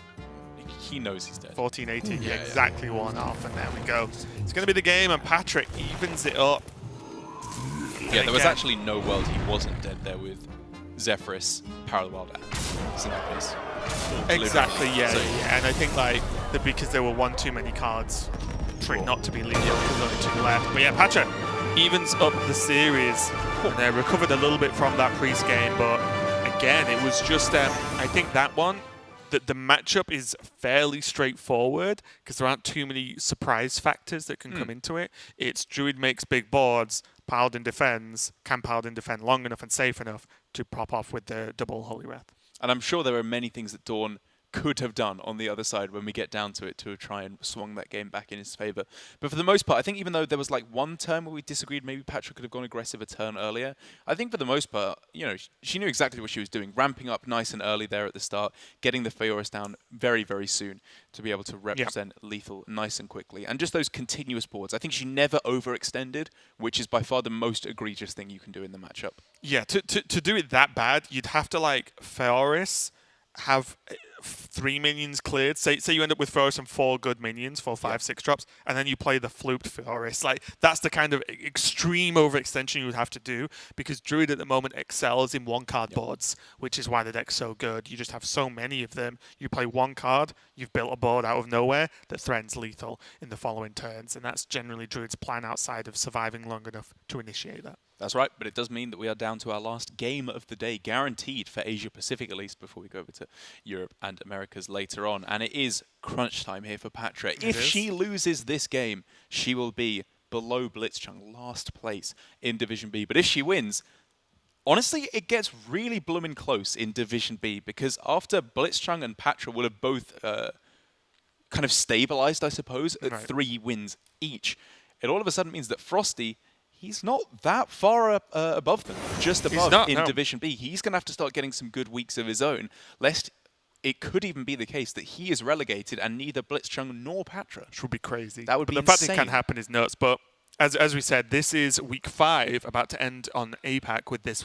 He knows he's dead. 14-18, Yeah, exactly one off, and there we go. It's going to be the game, and Pathra evens it up. Yeah, there was actually no world he wasn't dead there with Zephyrus, Power of the Wild, and Xenopus. Exactly, yeah, So- yeah. And I think like that because there were one too many cards for it not to be lethal, there's only two left. But yeah, Pathra evens up the series, and they recovered a little bit from that priest game, but again, it was just I think that one. The matchup is fairly straightforward because there aren't too many surprise factors that can come into it. It's Druid makes big boards, Paladin defends, can Paladin defend long enough and safe enough to pop off with the double Holy Wrath. And I'm sure there are many things that DawN could have done on the other side when we get down to it to try and swung that game back in his favour. But for the most part, I think even though there was like one turn where we disagreed, maybe Pathra could have gone aggressive a turn earlier. I think for the most part, you know, she knew exactly what she was doing, ramping up nice and early there at the start, getting the Feoris down very, very soon to be able to represent lethal nice and quickly. And just those continuous boards. I think she never overextended, which is by far the most egregious thing you can do in the matchup. Yeah, to do it that bad, you'd have to like Feoris have 3 minions cleared. Say you end up with Feoris and 4 good minions, 4, 5, 6 drops, and then you play the fluked Feoris. Like that's the kind of extreme overextension you would have to do because Druid at the moment excels in one card boards, which is why the deck's so good. You just have so many of them. You play one card, you've built a board out of nowhere that threatens lethal in the following turns, and that's generally Druid's plan outside of surviving long enough to initiate that. That's right, but it does mean that we are down to our last game of the day, guaranteed for Asia Pacific at least, before we go over to Europe and Americas later on. And it is crunch time here for Pathra. If she loses this game, she will be below Blitzchung, last place in Division B. But if she wins, honestly, it gets really blooming close in Division B, because after Blitzchung and Pathra will have both kind of stabilized, I suppose, at 3 wins each, it all of a sudden means that Frosty, he's not that far above them, just above in Division B. He's going to have to start getting some good weeks of his own, lest it could even be the case that he is relegated and neither Blitzchung nor Pathra. Which would be crazy. That would be the fact insane. it can happen is nuts. But as we said, this is week 5, about to end on APAC with this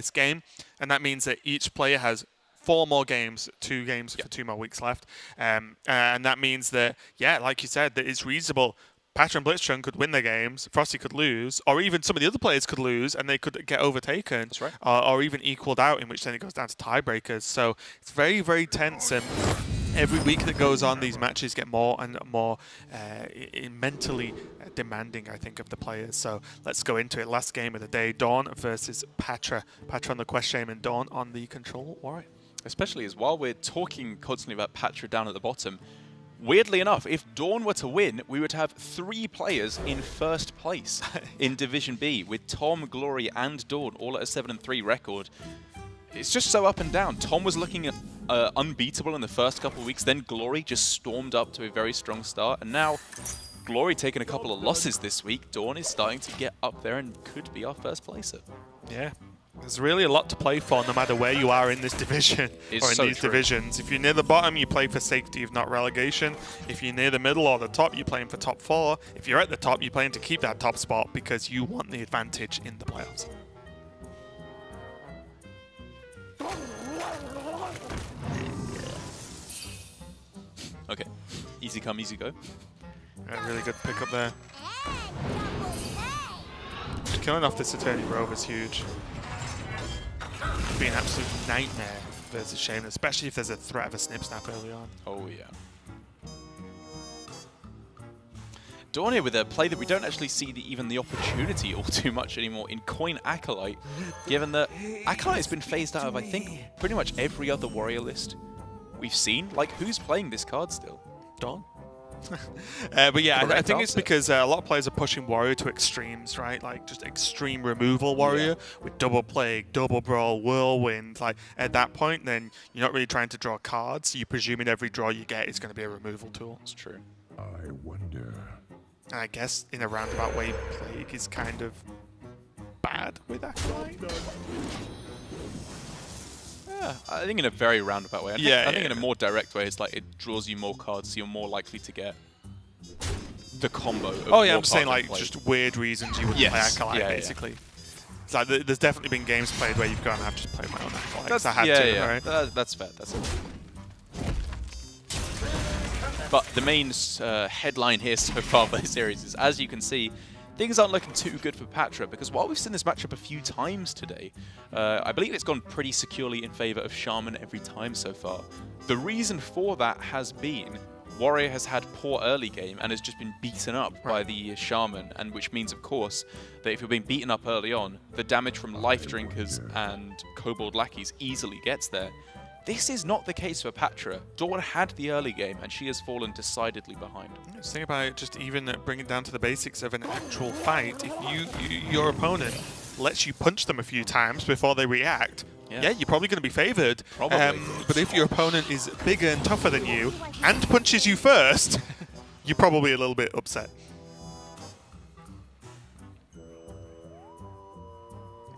game, and that means that each player has 4 more games, 2 games for 2 more weeks left, and that means that like you said, that it's reasonable. Pathra and Blitzchung could win their games, Frosty could lose, or even some of the other players could lose and they could get overtaken. That's right. Or even equaled out, in which then it goes down to tiebreakers. So it's very, very tense, and every week that goes on, these matches get more and more mentally demanding, I think, of the players. So let's go into it. Last game of the day, DawN versus Pathra. Pathra on the Quest Shame and DawN on the Control Warrior. Especially as while we're talking constantly about Pathra down at the bottom, weirdly enough, if DawN were to win, we would have 3 players in first place in Division B, with Tom, Glory, and DawN all at a 7-3 record. It's just so up and down. Tom was looking at unbeatable in the first couple of weeks, then Glory just stormed up to a very strong start, and now Glory taking a couple of losses this week. DawN is starting to get up there and could be our first placer. Yeah. There's really a lot to play for no matter where you are in this division or in these divisions. If you're near the bottom, you play for safety, if not relegation. If you're near the middle or the top, you're playing for top 4. If you're at the top, you're playing to keep that top spot because you want the advantage in the playoffs. Okay, easy come, easy go. Really good pickup there. Killing off this Eternity Grove is huge. It'd be an absolute nightmare versus Shane, especially if there's a threat of a snip snap early on. Oh yeah. DawN here with a play that we don't actually see even the opportunity all too much anymore in Coin Acolyte, given that Acolyte has been phased out of, I think, pretty much every other warrior list we've seen. Like, who's playing this card still? DawN. But yeah, I think it's because a lot of players are pushing warrior to extremes, right? Like just extreme removal warrior with double plague, double brawl, whirlwind. Like at that point, then you're not really trying to draw cards. So you're presuming every draw you get is going to be a removal tool. That's true. I wonder. And I guess in a roundabout way, plague is kind of bad with Acolyte. Yeah, I think in a very roundabout way. I think in a more direct way, it's like it draws you more cards, so you're more likely to get the combo. Of I'm saying like just weird reasons you wouldn't play Acolyte, basically. It's like there's definitely been games played where you've gone, I've just played my own Acolyte. Because I had to, right? That's fair. That's fair. But the main headline here so far for this series is, as you can see, things aren't looking too good for Pathra, because while we've seen this matchup a few times today, I believe it's gone pretty securely in favor of Shaman every time so far. The reason for that has been Warrior has had poor early game and has just been beaten up by the Shaman, and which means, of course, that if you're being beaten up early on, the damage from Life Drinkers and Kobold Lackeys easily gets there. This is not the case for Pathra. DawN had the early game, and she has fallen decidedly behind. Just think about it, just even bring it down to the basics of an actual fight. If your opponent lets you punch them a few times before they react, yeah you're probably going to be favored. Probably. But if your opponent is bigger and tougher than you and punches you first, you're probably a little bit upset.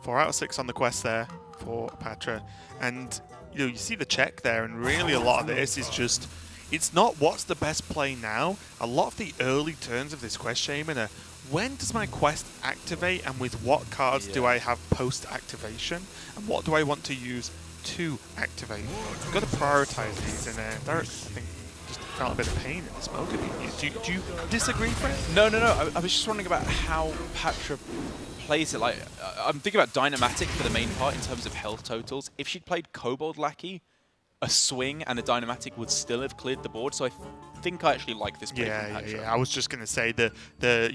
4 out of 6 on the quest there for Pathra. And you see the check there, and really a lot of this is just, it's not what's the best play now. A lot of the early turns of this quest shaman are, when does my quest activate and with what cards do I have post-activation, and what do I want to use to activate? You've got to prioritize these, and Derek, I think, just felt a bit of pain in this mode. Do you disagree, Fred? No. I was just wondering about how Pathra plays it. Like, I'm thinking about Dynamatic for the main part in terms of health totals. If she'd played Kobold Lackey, a swing and a Dynamatic would still have cleared the board. So I think I actually like this play from Pathra. Yeah. I was just going to say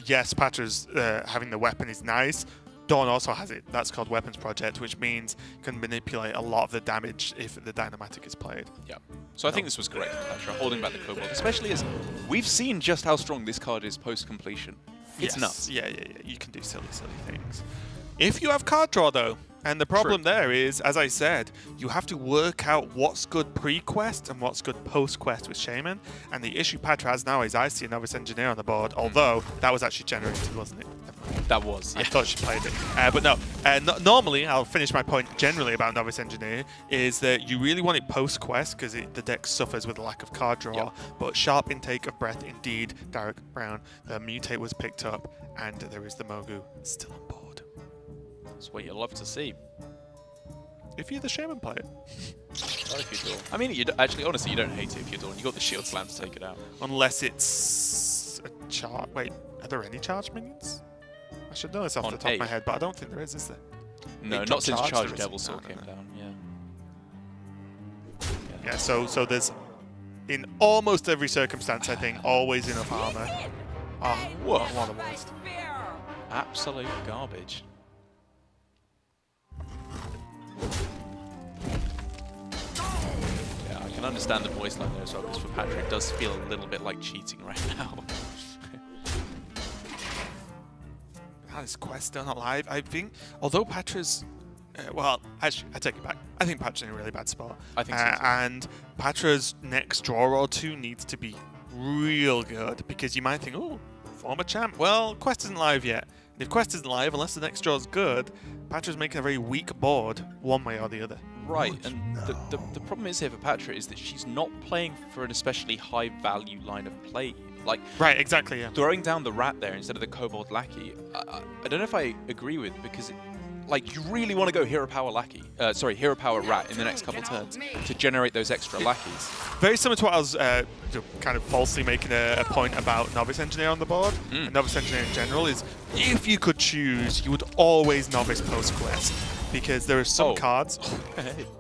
yes, Patra's having the weapon is nice. DawN also has it. That's called Weapons Project, which means you can manipulate a lot of the damage if the Dynamatic is played. Yeah. So I think this was great for Pathra, holding back the Kobold, especially as we've seen just how strong this card is post-completion. It's nuts. Yeah. You can do silly things. If you have card draw, though, and the problem there is, as I said, you have to work out what's good pre-quest and what's good post-quest with Shaman. And the issue Pathra has now is I see a Novice Engineer on the board, although that was actually generated, wasn't it? That was, I thought she played it. But no, normally, I'll finish my point generally about Novice Engineer, is that you really want it post-quest because the deck suffers with a lack of card draw. Yep. But Sharp Intake of Breath, indeed, Derek Brown, the Mutate was picked up, and there is the Mogu still on board. That's what you love to see. If you're the Shaman player. Not if you're DawN. I mean, actually, honestly, you don't hate it if you're DawN. You got the Shield Slam to take it out. Unless it's a charge. Wait, are there any charge minions? I should know this off the top of my head, but I don't think there is there? No, not since Charge Devil Soul came down, Yeah, so there's, in almost every circumstance, I think, always enough armor. Oh, what a waste. Absolute garbage. Yeah, I can understand the voice line there as well, because for Pathra it does feel a little bit like cheating right now. This quest still not live. I think, although Patra's, well, actually, I take it back. I think Patra's in a really bad spot. I think so too. And Patra's next draw or two needs to be real good, because you might think, oh, former champ. Well, quest isn't live yet. And if quest isn't live, unless the next draw is good, Patra's making a very weak board, one way or the other. Right, and the problem is here for Pathra is that she's not playing for an especially high value line of play. Like, right, exactly, yeah. Throwing down the Rat there instead of the Kobold Lackey, I don't know if I agree with, because like, you really want to go Hero Power Lackey, Hero Power Rat in the next couple turns to generate those extra Lackeys. Very similar to what I was kind of falsely making a point about Novice Engineer on the board. And Novice Engineer in general is, if you could choose, you would always Novice post-quest. because there are some Oh. cards.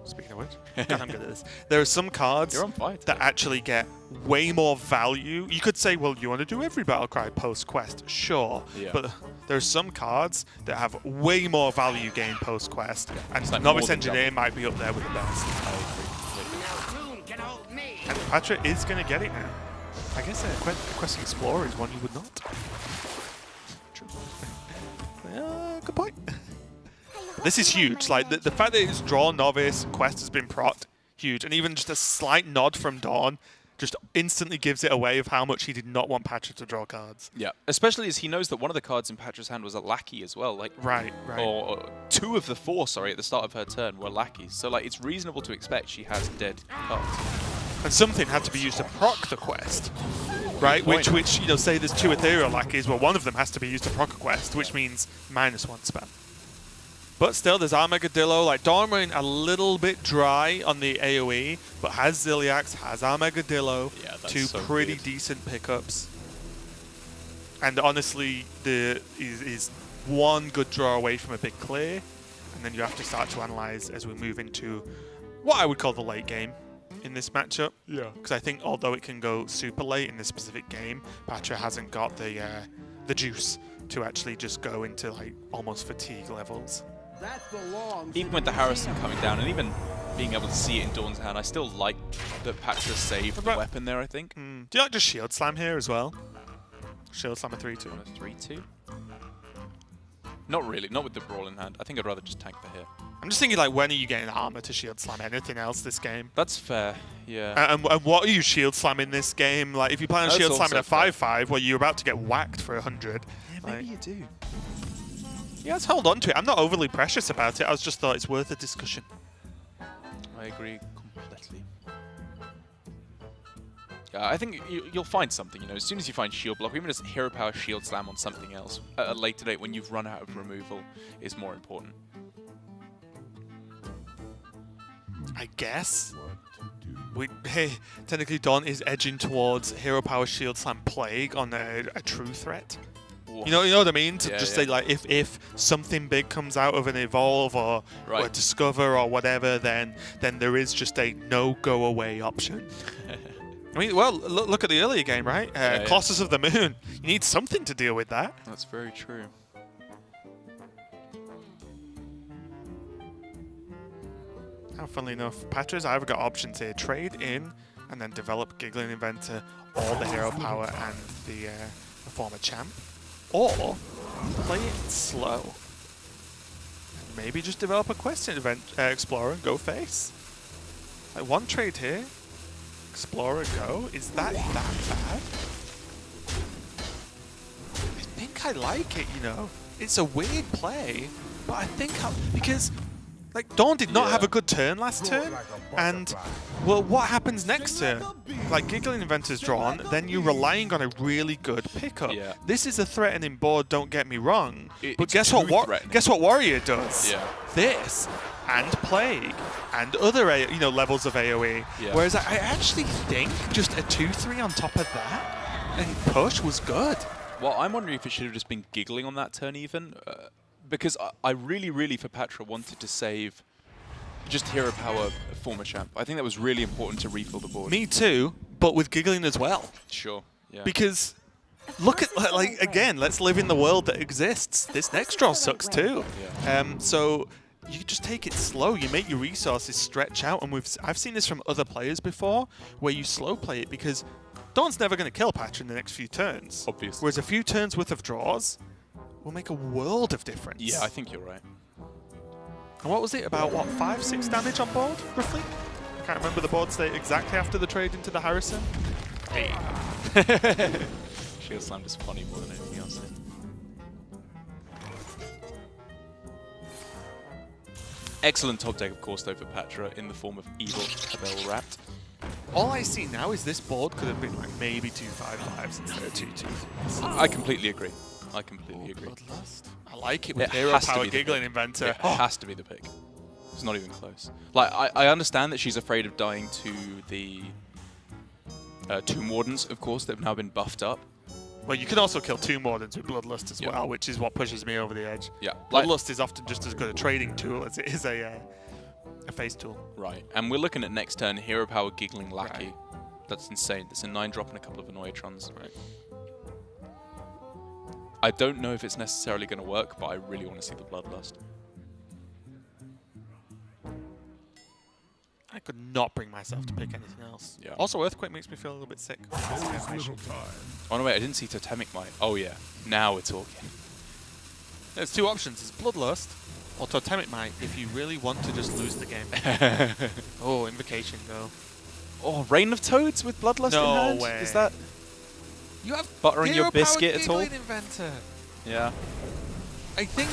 Speaking of which, God, I'm good at this. There are some cards You're on fire that today. actually get way more value. You could say, well, you want to do every battle cry post quest, sure, Yeah. but there are some cards that have way more value gained post quest, and It's like Novice more than Engineer double. might be up there with the best. I agree completely. No tune can hold me. And Pathra is going to get it now. I guess Quest Explorer is one you would not. True. Good point. This is huge. Like the fact that it's draw novice, quest has been procced, huge, and even just a slight nod from DawN just instantly gives it away of how much he did not want Pathra to draw cards. Yeah, especially as he knows that one of the cards in Patra's hand was a lackey as well. Like Right. or 2 of the 4, sorry, at the start of her turn were lackeys. So like it's reasonable to expect she has dead cards. And something had to be used to proc the quest, right? point. Which you know, say there's 2 ethereal lackeys, well, one of them has to be used to proc a quest, which means -1 spam. But still, there's Armageddillo. Like, DawN running a little bit dry on the AoE, but has Ziliax, has Armageddillo, Yeah, that's 2 so pretty good. decent pickups. And honestly, is 1 good draw away from a big clear, and then you have to start to analyze as we move into what I would call the late game in this matchup. Yeah. Because I think although it can go super late in this specific game, Pathra hasn't got the juice to actually just go into like almost fatigue levels. That belongs. Even with the Harrison coming down and even being able to see it in DawN's hand, I still like that Patra saved the about- weapon there, I think. Do you like just Shield Slam here as well? Shield Slam a 3-2. 3-2? Not really, not with the Brawl in hand. I think I'd rather just tank the hit. I'm just thinking like, when are you getting armor to Shield Slam anything else this game? That's fair, yeah. And what are you Shield Slamming this game? Like, if you plan on That's Shield Slamming a also fair. 5-5, well, you're about to get whacked for 100. Yeah, maybe you do. Yeah, let's hold on to it. I'm not overly precious about it. I just thought it's worth a discussion. I agree completely. I think you'll find something, you know, as soon as you find shield block, even just hero power shield slam on something else at a later date when you've run out of removal is more important. I guess. Hey, technically DawN is edging towards hero power shield slam plague on a true threat. You know what I mean? To Yeah, just yeah. say like, if something big comes out of an evolve or Right. discover or whatever, then there is just a no go away option. I mean, well, look at the earlier game, right? Yeah. Colossus of the Moon. You need something to deal with that. That's very true. Now, funnily enough, Patra's either got options here: trade in and then develop Giggling Inventor or the hero power and the former champ, or play it slow. And maybe just develop a quest explorer and go face. Like 1 trade here, explorer go. Is that bad? I think I like it. You know, it's a weird play, but I think because. Like, DawN did not Yeah. have a good turn last turn, and, well, what happens next turn? Like, Giggling Inventor's drawn, then you're relying on a really good pickup. Yeah. This is a threatening board, don't get me wrong, but It's guess what? too threatening. Guess what Warrior does? Yeah. This, and Plague, and other levels of AoE. Yeah. Whereas I actually think just a 2-3 on top of that, and push was good. Well, I'm wondering if it should have just been giggling on that turn even, because I really, for Patra, wanted to save just hero power former champ. I think that was really important to refill the board. Me too, but with Giggling as well. Sure, yeah. Because look at, like, again, let's live in the world that exists. This next draw sucks too. Yeah. So you just take it slow. You make your resources stretch out, and I've seen this from other players before, where you slow play it because DawN's never going to kill Patra in the next few turns. Obviously. Whereas a few turns worth of draws will make a world of difference. Yeah, I think you're right. And what was it, about, 5-6 damage on board, roughly? I can't remember the board state exactly after the trade into the Harrison. Hey. Shield Slam is funny more than anything else. Excellent top deck, of course, though, for Patra in the form of Evil Abel Rat. All I see now is this board could have been like maybe 2 5/5s instead of 2 2s. I completely agree. I completely agree. Bloodlust. I like it with It Hero has to Power be the Giggling pick. Inventor. Yeah, it has to be the pick. It's not even close. Like, I understand that she's afraid of dying to the Tomb Wardens, of course, that have now been buffed up. Well, you can also kill 2 Mordants with Bloodlust as well, which is what pushes me over the edge. Yeah. Bloodlust is often just as good a trading tool as it is a face tool. Right. And we're looking at next turn, Hero Power Giggling Lackey. Right. That's insane. That's a 9-drop and a couple of Annoyatrons. Right. I don't know if it's necessarily going to work, but I really want to see the Bloodlust. I could not bring myself to pick anything else. Yeah. Also, Earthquake makes me feel a little bit sick. Oh no, wait, I didn't see Totemic Might. Oh yeah, now we're talking. There's 2 options. It's Bloodlust or Totemic Might if you really want to just lose the game. Oh, Invocation, go. Oh, Reign of Toads with Bloodlust in hand? No way. Is that... You have buttering your biscuit at all? Inventor. Yeah. I think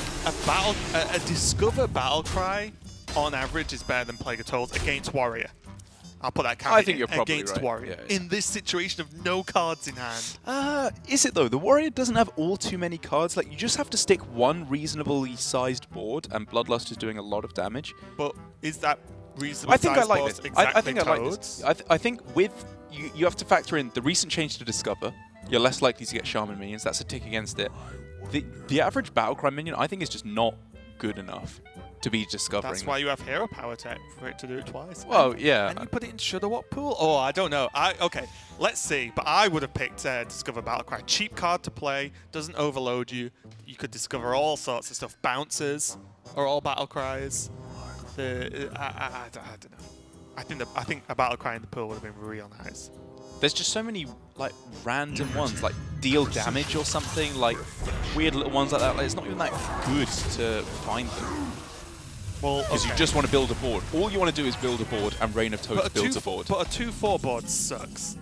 a Discover Battlecry on average is better than Plague of Toads against Warrior. I'll put that caveat I think you're probably against right. Warrior. Yeah. In this situation of no cards in hand. Is it though? The Warrior doesn't have all too many cards. Like, you just have to stick one reasonably sized board, and Bloodlust is doing a lot of damage. But is that reasonably sized I like board this. exactly I think I like this. I think with you have to factor in the recent change to Discover. You're less likely to get Shaman minions. That's a tick against it. The average Battlecry minion, I think, is just not good enough to be discovering. That's why you have Hero Power Tech for it to do it twice. Well, yeah. And you put it in Shudderwock pool? Oh, I don't know. Okay, let's see. But I would have picked Discover Battlecry. Cheap card to play, doesn't overload you. You could discover all sorts of stuff. Bouncers are all Battlecries. I don't know. I think a Battlecry in the pool would have been real nice. There's just so many like random ones, like deal damage or something, like weird little ones like that. Like, it's not even that good to find them. Well, because you just want to build a board. All you want to do is build a board, and Reign of Toads builds a board. But a 2/4 board sucks.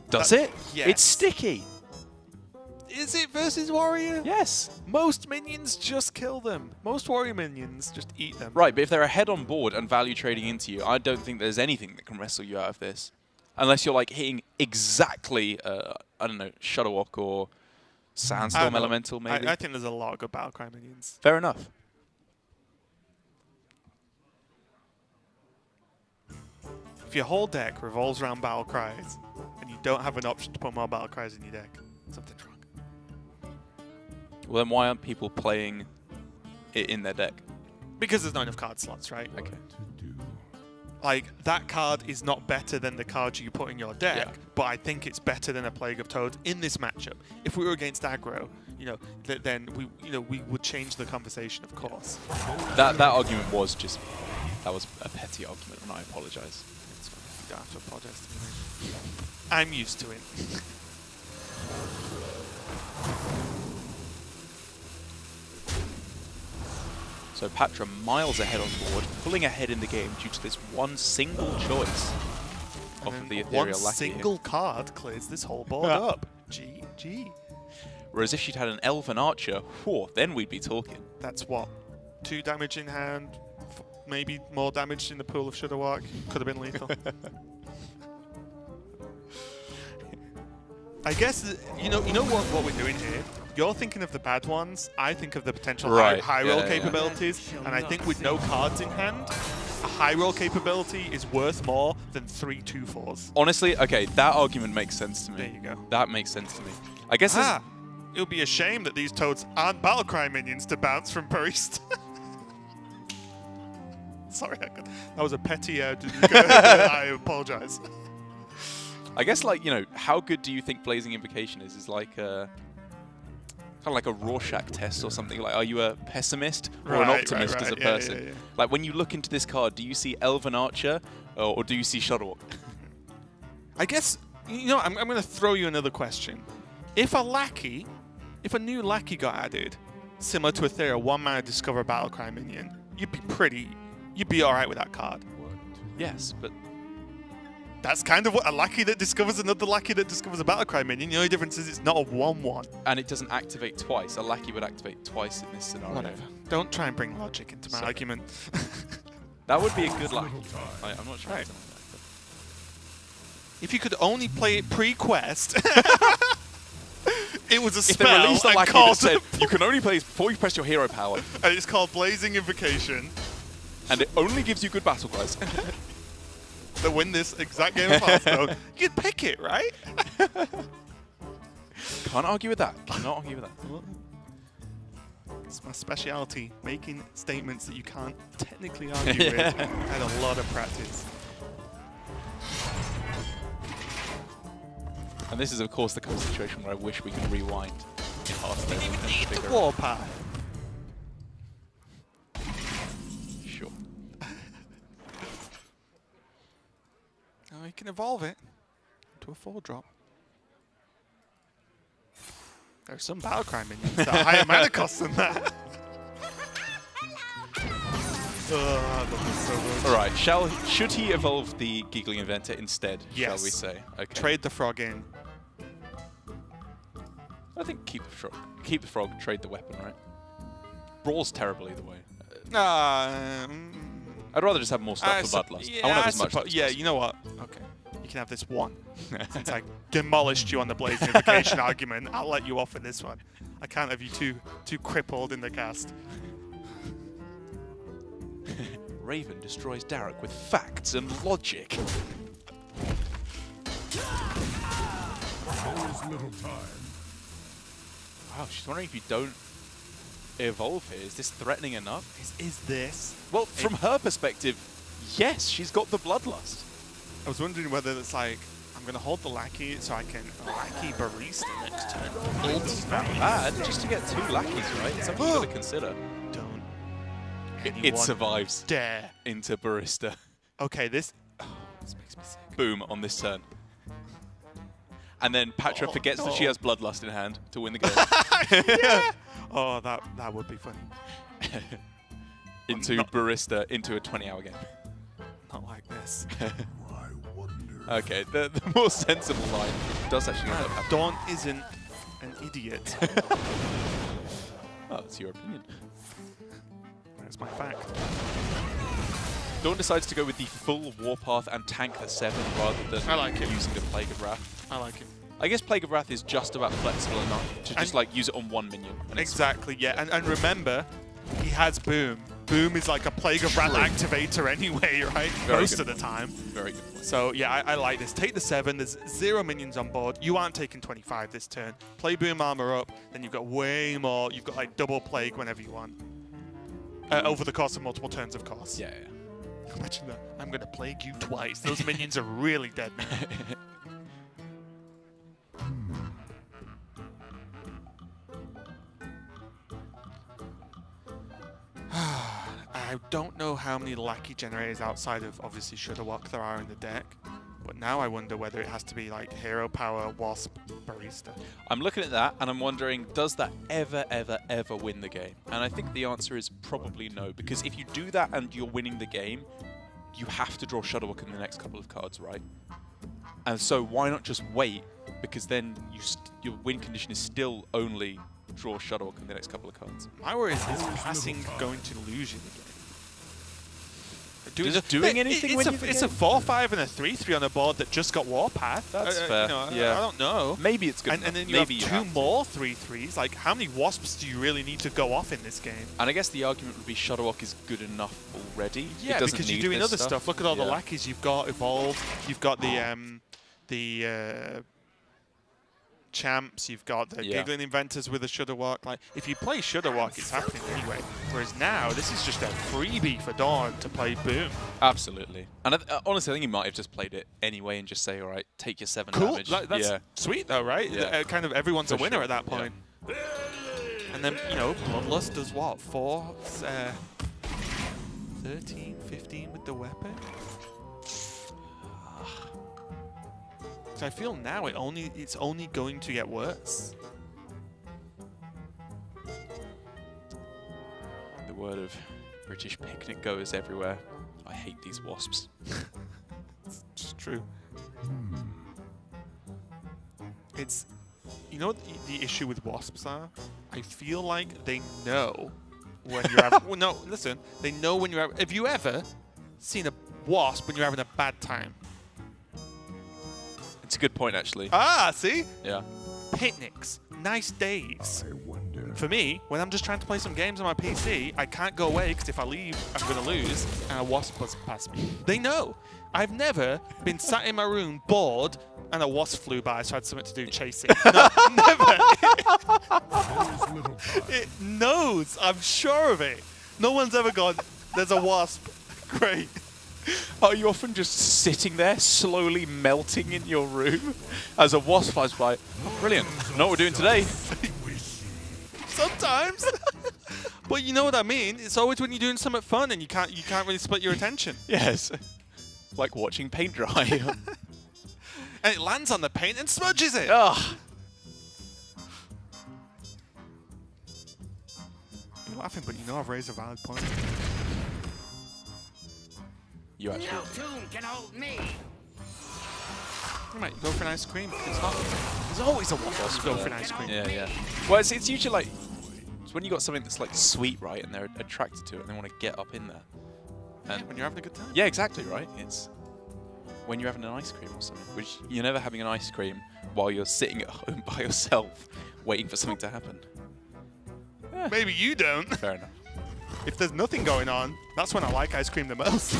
Does it? Yes. It's sticky. Is it versus Warrior? Yes. Most minions just kill them. Most Warrior minions just eat them. Right, but if they're ahead on board and value trading into you, I don't think there's anything that can wrestle you out of this. Unless you're like hitting exactly, I don't know, Shudderwock or Sandstorm Elemental, maybe. I think there's a lot of good Battlecry minions. Fair enough. If your whole deck revolves around Battlecries and you don't have an option to put more Battlecries in your deck, something's wrong. Well, then why aren't people playing it in their deck? Because there's not enough card slots, right? Okay. Like, that card is not better than the card you put in your deck, Yeah. but I think it's better than a Plague of Toads in this matchup. If we were against aggro, then we would change the conversation, of course. That argument was just, that was a petty argument, and I apologise. You don't have to apologize to me. I'm used to it. So Pathra miles ahead on board, pulling ahead in the game due to this one single choice of the Ethereal One Lackey. single card clears this whole board up. GG. Whereas if she'd had an Elven Archer, whew, then we'd be talking. That's what? 2 damage in hand, maybe more damage in the pool of Shudderwock. Could have been lethal. I guess, you know what we're doing here? You're thinking of the bad ones. I think of the potential high roll capabilities. And I think with no cards in hand, a high roll capability is worth more than 3 2/4s. Honestly, okay, that argument makes sense to me. There you go. That makes sense to me. I guess it would be a shame that these Toads aren't Battlecry minions to bounce from Priest. Sorry, that was a petty. I apologize. I guess, like, how good do you think Blazing Invocation is? Is like kind of like a Rorschach test or something. Like, are you a pessimist or an optimist as a person? Yeah. Like, when you look into this card, do you see Elven Archer or do you see Shudderwock? I guess, I'm going to throw you another question. If a new Lackey got added, similar to Ethereal, 1-mana Discover Battlecry minion, you'd be alright with that card. Yes, but that's kind of what a Lackey that discovers another Lackey that discovers a Battlecry minion. The only difference is it's not a 1/1. And it doesn't activate twice. A Lackey would activate twice in this scenario. Whatever. Don't try and bring logic into my argument. That would be a good Lackey. I'm not trying to. If you could only play it pre-quest, it was a If spell they released a and Lackey that caused said you can only play it before you press your hero power, and it's called Blazing Invocation, and it only gives you good battle cries. to win this exact game of Hearthstone, you'd pick it, right? Can't argue with that. Cannot argue with that. It's my speciality, making statements that you can't technically argue with. I had a lot of practice. And this is, of course, the kind of situation where I wish we could rewind in Hearthstone. Didn't even and need the figure warpath. Sure. Oh, you can evolve it to a 4-drop. There's some Battlecry minions that are higher mana cost than that. Oh, I love this so much. All right. Should he evolve the Giggling Inventor instead? Yes. Shall we say? Okay. Trade the frog in. I think keep the frog. Keep the frog. Trade the weapon. Right. Brawl's terrible either way. Mm, I'd rather just have more stuff for Bloodlust. Yeah, I want to have as much stuff as yeah, possible. you know what? Okay. You can have this one. Since I demolished you on the Blazing Invocation argument, I'll let you off with this one. I can't have you too crippled in the cast. Raven destroys Darek with facts and logic. There's little time. Wow, she's wondering if you don't evolve here. Is this threatening enough? Is this? Well, from her perspective, yes, she's got the Bloodlust. I was wondering whether it's like, I'm going to hold the Lackey so I can Lackey Barista next turn. Bad, just to get 2 lackeys, right? It's something you've got to consider. Don't It anyone survives dare. into Barista. Okay, this makes me sick. Boom, on this turn. And then Pathra Oh, forgets that she no. has Bloodlust in hand to win the game. Yeah. Oh, that would be funny. Into Barista, into a 20-hour game. Not like this. I wonder. Okay, the more sensible line does actually end up happening. Dawn isn't an idiot. Oh, it's your opinion. That's my fact. DawN decides to go with the full Warpath and tank at 7 rather than I like it. using the Plague of Wrath. I like it. I guess Plague of Wrath is just about flexible enough to just And- like use it on 1 minion. And it's- Exactly, yeah. And remember, he has Boom. Boom is like a Plague of Wrath activator anyway, right? Very Most good of the point. time. Very good point. So, yeah, I like this. Take the 7. There's 0 minions on board. You aren't taking 25 this turn. Play Boom armor up. Then you've got way more. You've got like double Plague whenever you want. Over the course of multiple turns, of course. Yeah. Imagine that. I'm going to Plague you twice. Those minions are really dead now. I don't know how many Lackey generators outside of obviously Shudderwock there are in the deck, but now I wonder whether it has to be like Hero Power, Wasp, Barista. I'm looking at that and I'm wondering, does that ever, ever, ever win the game? And I think the answer is probably no, because if you do that and you're winning the game, you have to draw Shudderwock in the next couple of cards, right? And so why not just wait? Because then your win condition is still only draw Shudderwock in the next couple of cards. My worry is passing going to lose you the game. Is it doing anything when you it's a 4-5 and a 3-3 on a board that just got Warpath. That's fair. You know, Yeah. I don't know. Maybe it's good And enough. then you Maybe have you 2 more 3-3s. Like, how many Wasps do you really need to go off in this game? And I guess the argument would be Shudderwock is good enough already. Yeah, it doesn't because need you're doing this other stuff. Look at all the Yeah. lackeys you've got. Evolved. You've got the champs. You've got the Yeah. Giggling Inventors with a Shudderwock. Like, if you play Shudderwock, it's happening anyway. Whereas now, this is just a freebie for DawN to play Boom. Absolutely. And honestly, I think he might have just played it anyway and just say, all right, take your 7 Cool. damage. Like, that's yeah. sweet, though, right? Yeah. Kind of everyone's a For winner sure. at that point. And then, you know, Bloodlust does what? 13, 15 with the weapon? So I feel now it's only going to get worse. The word of British picnic goers everywhere. I hate these wasps. It's true. It's, you know what the issue with Wasps are? I feel like they know when you're having, well, no, listen, they know when you're having, have you ever seen a Wasp when you're having a bad time? It's a good point, actually. Ah, see? Yeah. Picnics, nice days. I wonder. For me, when I'm just trying to play some games on my PC, I can't go away because if I leave, I'm going to lose, and a Wasp buzzes past me. They know. I've never been sat in my room bored, And a wasp flew by, so I had something to do chasing. No, never. It knows. I'm sure of it. No one's ever gone, there's a wasp. Great. Are you often just sitting there, slowly melting in your room as a wasp flies by? Oh, brilliant. Know what we're doing today. Sometimes. But you know what I mean? It's always when you're doing something fun and you can't really split your attention. Yes. Like watching paint dry. And it lands on the paint and smudges it. Ugh. You're laughing, but you know I've raised a valid point. You actually. No tune can hold me. You might go for an ice cream. It's not. There's always a wasp. Go for an ice cream. Yeah, yeah. Well, it's usually like it's when you got something that's like sweet, right, and they're attracted to it and they want to get up in there. And When you're having a good time. yeah, exactly, right. It's when you're having an ice cream or something, which you're never having an ice cream while you're sitting at home by yourself, waiting for something to happen. Maybe you don't. Fair enough. If there's nothing going on, that's when I like ice cream the most.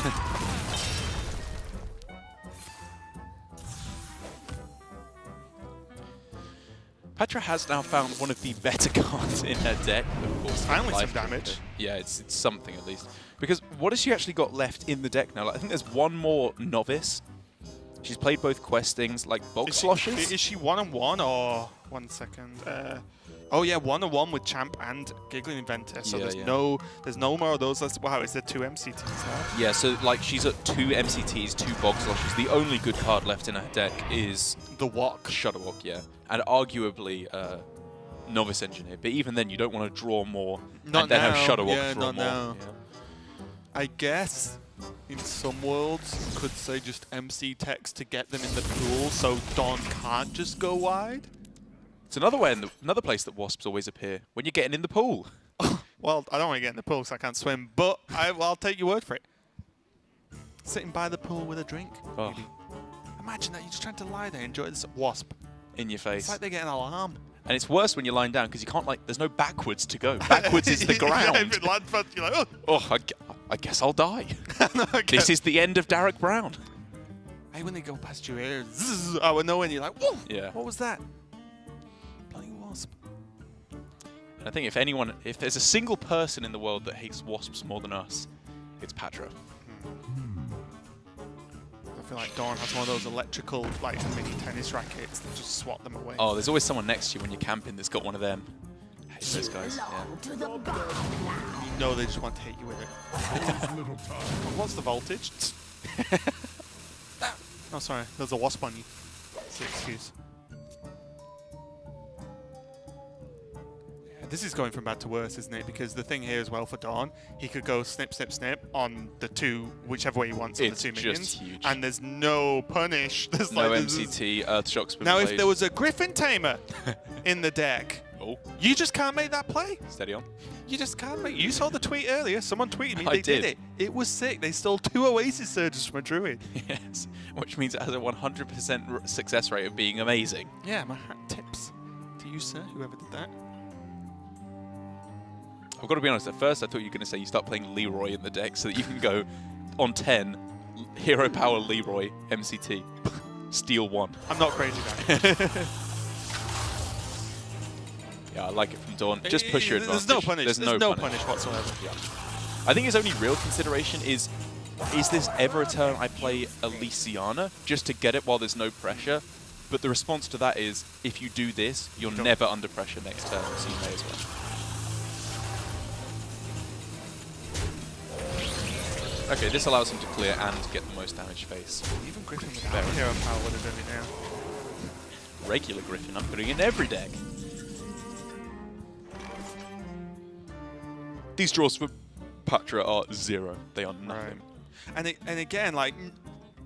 Pathra has now found one of the better cards in her deck. Of course, Finally some life damage. Trigger. Yeah, it's something at least. Because what has she actually got left in the deck now? Like, I think there's one more novice. She's played both questings, like bog sloshes. Is she 1-on-1 or 1 second? Oh yeah, 1-on-1 with Champ and Giggling Inventor. So Yeah, there's yeah. there's no more of those. Wow, is there 2 MCTs now? Yeah, so like she's at 2 MCTs, 2 bog sloshes. The only good card left in her deck is The Walk. Shudderwock, yeah. And arguably Novice Engineer. But even then, you don't want to draw more Not and then now. have Shudderwock Yeah, draw not more. now. Yeah. I guess in some worlds you could say just MC text to get them in the pool so DawN can't just go wide. It's another way, another place that wasps always appear when you're getting in the pool. Well, I don't want to get in the pool because I can't swim, but I'll take your word for it. Sitting by the pool with a drink. Oh. Maybe. Imagine that, you're just trying to lie there, enjoy this wasp. In your face. It's like they get an alarm. And it's worse when you're lying down because you can't there's no backwards to go. Backwards is the ground. Yeah, if it lands fast, you're like, oh. Oh, I guess I'll die. No, I This guess. is the end of Derek Brown. Hey, when they go past your ear, zzz, out of nowhere, and you're like, whoa, Yeah. what was that? Bloody wasp. And I think if there's a single person in the world that hates wasps more than us, it's Pathra. I feel like DawN has one of those electrical, like mini tennis rackets that just swat them away. Oh, there's always someone next to you when you're camping that's got one of them. I hate those guys. Yeah. To the bomb. You know they just want to hit you with it. What's the voltage? Oh, sorry. There's a wasp on you. That's the excuse. Yeah, this is going from bad to worse, isn't it? Because the thing here as well for DawN, he could go snip, snip, snip on the 2, whichever way he wants on the It's 2 just minions. huge. And there's no punish. There's No like, MCT, Earthshock's been Now, played. if there was a Griffin Tamer in the deck, Oh, you just can't make that play. steady on. You just can't make. You saw the tweet earlier. Someone tweeted me. I They did did. it. It was sick. They stole 2 Oasis Surges from a Druid. Yes, which means it has a 100% success rate of being amazing. Yeah, my hat tips to you, sir, whoever did that. I've got to be honest, at first I thought you were going to say you start playing Leroy in the deck so that you can go on 10, Hero Power Leroy, MCT, Steal 1. I'm not crazy about it. Yeah, I like it from DawN. Just push your advantage. There's no punish. There's no punish. whatsoever. Yeah. I think his only real consideration is this ever a turn I play Elysiana just to get it while there's no pressure? But the response to that is, if you do this, you're Don't. never under pressure next turn, so you may as well. Okay, this allows him to clear and get the most damage face. Even Griffin without Fair Hero Power would have done it now. Regular Griffin, I'm putting in every deck. These draws for Pathra are 0. They are nothing. And again, like,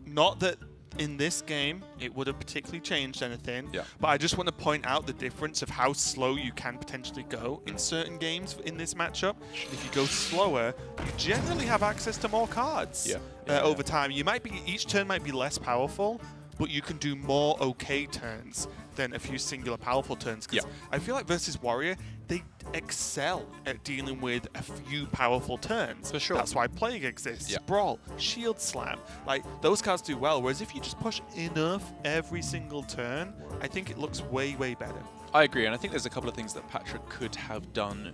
not that in this game it would have particularly changed anything. Yeah. But I just want to point out the difference of how slow you can potentially go in certain games in this matchup. If you go slower, you generally have access to more cards. Yeah. Over time, each turn might be less powerful, but you can do more okay turns than a few singular powerful turns. 'Cause Yeah. I feel like versus Warrior, they excel at dealing with a few powerful turns. For sure. That's why Plague exists. Yeah. Brawl, Shield Slam. Like, those cards do well, whereas if you just push enough every single turn, I think it looks way, way better. I agree, and I think there's a couple of things that Pathra could have done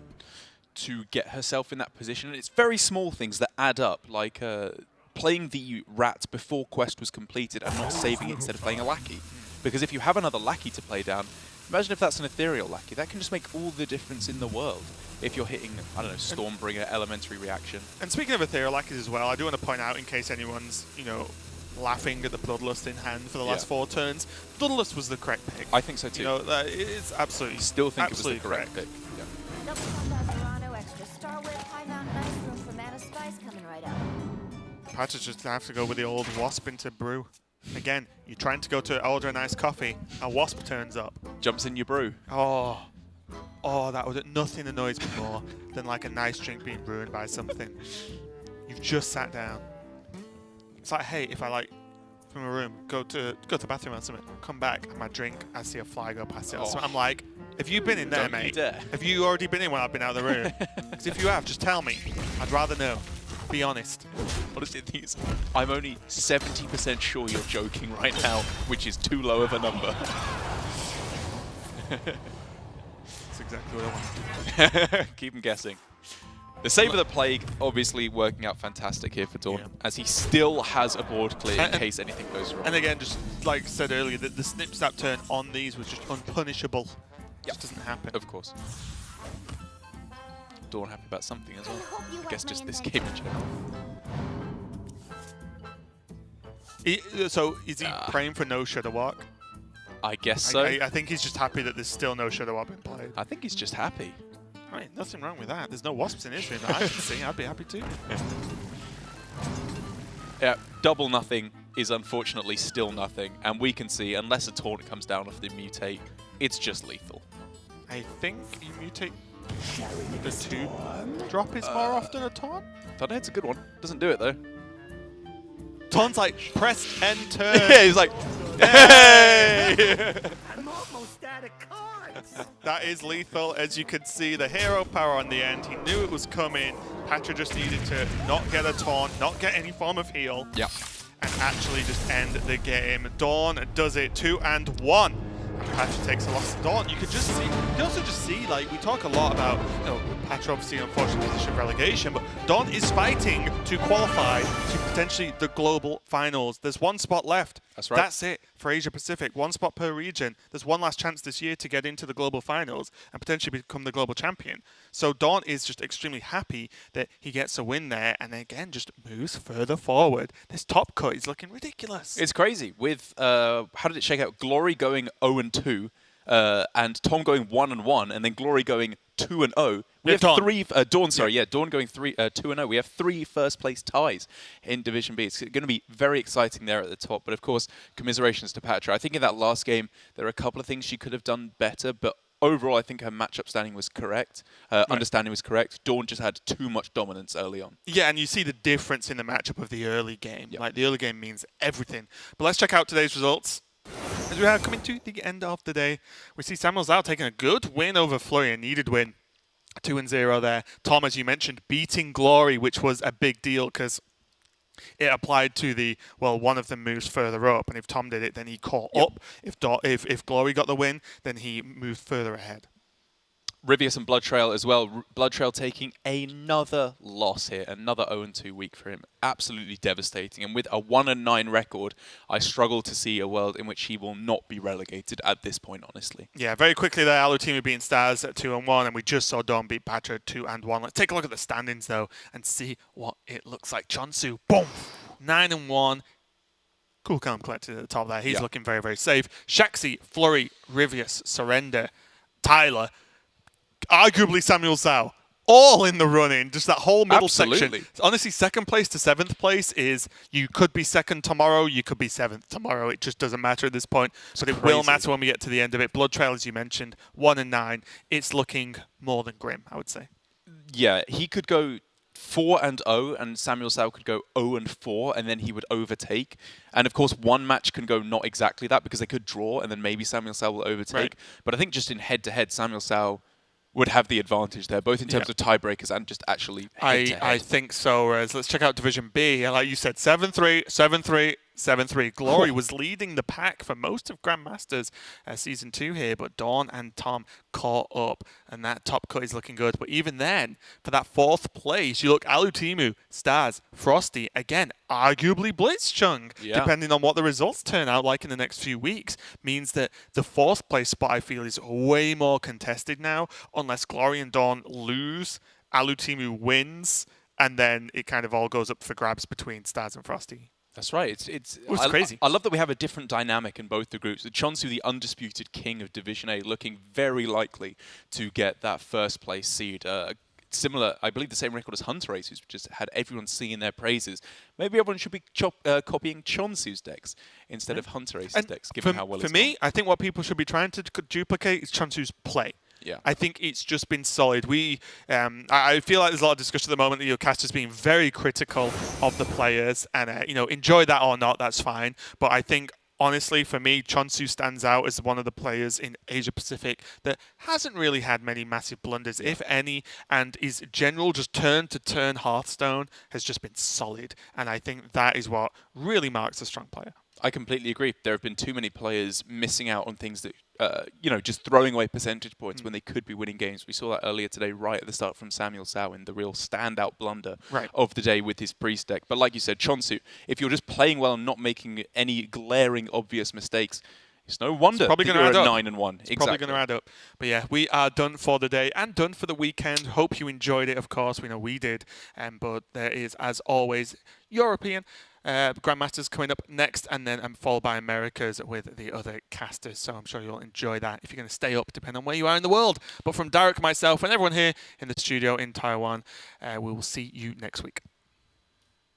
to get herself in that position. And it's very small things that add up, like playing the rat before quest was completed and not saving it instead of playing a lackey. Because if you have another lackey to play down, imagine if that's an ethereal lackey. That can just make all the difference in the world. If you're hitting, I don't know, Stormbringer, Elementary Reaction. And speaking of ethereal lackeys as well, I do want to point out, in case anyone's, laughing at the Bloodlust in hand for the last 4 turns, Bloodlust was the correct pick. I think so too. It's absolutely, Still think absolutely it was the correct pick. Yeah. Double combat Verano, extra Star Whip, High Mountain Ice Room for Mana Spice coming right up. Pathra just have to go with the old Wasp into Brew. Again, you're trying to go to order a nice coffee, a Wasp turns up. Jumps in your brew. Oh, nothing annoys me more than like a nice drink being ruined by something. You've just sat down. It's like, hey, if I from a room, go to the bathroom or something, come back, and my drink, I see a fly go past it. Or something. I'm like, have you been in there, Don't you mate? dare. Have you already been in when I've been out of the room? Because if you have, just tell me. I'd rather know. Be honest. Honestly, the thing is, I'm only 70% sure you're joking right now, which is too low of a number. That's exactly what I want. Keep him guessing. The Save of the Plague obviously working out fantastic here for DawN, as he still has a board clear in case anything goes wrong. And again, just like I said earlier, the snip snap turn on these was just unpunishable. Just doesn't happen. Of course. DawN happy about something as well. hope you I guess won't just this land game in general. So is he praying for no Shudder Walk? I guess so. I think he's just happy that there's still no Shudder Walk being played. I think he's just happy. Right, nothing wrong with that. There's no Wasps in his room that I can see. I'd be happy too. Yeah, double nothing is unfortunately still nothing, and we can see, unless a taunt comes down off the mutate, it's just lethal. I think you mutate the 2 drop is more often a taunt. Don't know, it's a good one. Doesn't do it though. Taunt's like, press enter. Yeah, he's like, hey! I'm almost out of cards. That is lethal, as you can see. The hero power on the end. He knew it was coming. Pathra just needed to not get a taunt, not get any form of heal, Yeah. and actually just end the game. DawN does it 2-1. Pathra takes a loss to DawN. You could just see, you can also just see, like, we talk a lot about, Pathra obviously in an unfortunate position of relegation, but DawN is fighting to qualify to potentially the global finals. There's 1 spot left. That's right. That's it for Asia Pacific. 1 spot per region. There's 1 last chance this year to get into the global finals and potentially become the global champion. So DawN is just extremely happy that he gets a win there, and again just moves further forward. This top cut is looking ridiculous. It's crazy. With, how did it shake out? Glory going 0-2, and Tom going 1-1, and then Glory going 2-0. We have DawN. 3. DawN, sorry, yeah, DawN going 2-0. We have 3 first-place ties in Division B. It's going to be very exciting there at the top. But of course, commiserations to Pathra. I think in that last game, there are a couple of things she could have done better, but overall, I think her matchup standing was correct. Understanding was correct. DawN just had too much dominance early on. Yeah, and you see the difference in the matchup of the early game. Yep. Like, the early game means everything. But let's check out today's results. As we are coming to the end of the day, we see Samuel Zhao taking a good win over Flurry, a needed win. 2-0 there. Tom, as you mentioned, beating Glory, which was a big deal because it applied to the, one of them moves further up, and if Tom did it, then he caught up. If Glory got the win, then he moved further ahead. Rivius and Blood Trail as well. Blood Trail taking another loss here, another 0-2 week for him. Absolutely devastating. And with a 1-9 record, I struggle to see a world in which he will not be relegated at this point, honestly. Yeah, very quickly there, Aluteam beating Stars at 2-1, and we just saw DawN beat Pathra at 2-1. Let's take a look at the standings, though, and see what it looks like. Chonsu, boom, 9-1. Cool, calm, collected at the top there. He's looking very, very safe. Shaxi, Flurry, Rivius, Surrender, Tyler, arguably Samuel Zhao, all in the running. Just that whole middle section. Honestly, 2nd place to 7th place is, you could be 2nd tomorrow, you could be 7th tomorrow. It just doesn't matter at this point. But it will matter when we get to the end of it. Blood Trail, as you mentioned, 1-9. It's looking more than grim, I would say. Yeah, he could go 4-0, and Samuel Zhao could go 0-4, and then he would overtake. And of course, one match can go not exactly that, because they could draw, and then maybe Samuel Zhao will overtake. Right. But I think just in head-to-head, Samuel Zhao would have the advantage there, both in terms of tiebreakers and just actually head-to-head. I think so. Whereas let's check out Division B. Like you said, 7-3, 7-3, 7-3. Glory was leading the pack for most of Grandmasters Season 2 here, but DawN and Tom caught up, and that top cut is looking good. But even then, for that 4th place, you look Alutimu, Stars, Frosty, again, arguably Blitzchung, depending on what the results turn out like in the next few weeks, means that the 4th place spot, I feel, is way more contested now, unless Glory and DawN lose, Alutimu wins, and then it kind of all goes up for grabs between Stars and Frosty. That's right. It's crazy. I love that we have a different dynamic in both the groups. The Chonsu, the undisputed king of Division A, looking very likely to get that 1st place seed. Similar, I believe, the same record as Hunter Ace, who's just had everyone singing their praises. Maybe everyone should be copying Chonsu's decks instead of Hunter Ace's decks, given how well it's For me, gone. I think what people should be trying to duplicate is Chonsu's play. Yeah. I think it's just been solid. I feel like there's a lot of discussion at the moment that your casters being very critical of the players, and enjoy that or not, that's fine. But I think, honestly, for me, Chonsu stands out as one of the players in Asia Pacific that hasn't really had many massive blunders, if any, and his general just turn-to-turn Hearthstone has just been solid. And I think that is what really marks a strong player. I completely agree. There have been too many players missing out on things that, just throwing away percentage points when they could be winning games. We saw that earlier today, right at the start from Samuel Sawin, the real standout blunder of the day with his priest deck. But like you said, Chonsu, if you're just playing well and not making any glaring, obvious mistakes, it's no wonder probably that going you're to at add up. 9-1. It's probably going to add up. But yeah, we are done for the day and done for the weekend. Hope you enjoyed it, of course. We know we did. But there is, as always, European Grandmasters coming up next, and then followed by Americas with the other casters. So I'm sure you'll enjoy that if you're going to stay up, depending on where you are in the world. But from Derek, myself, and everyone here in the studio in Taiwan, we will see you next week.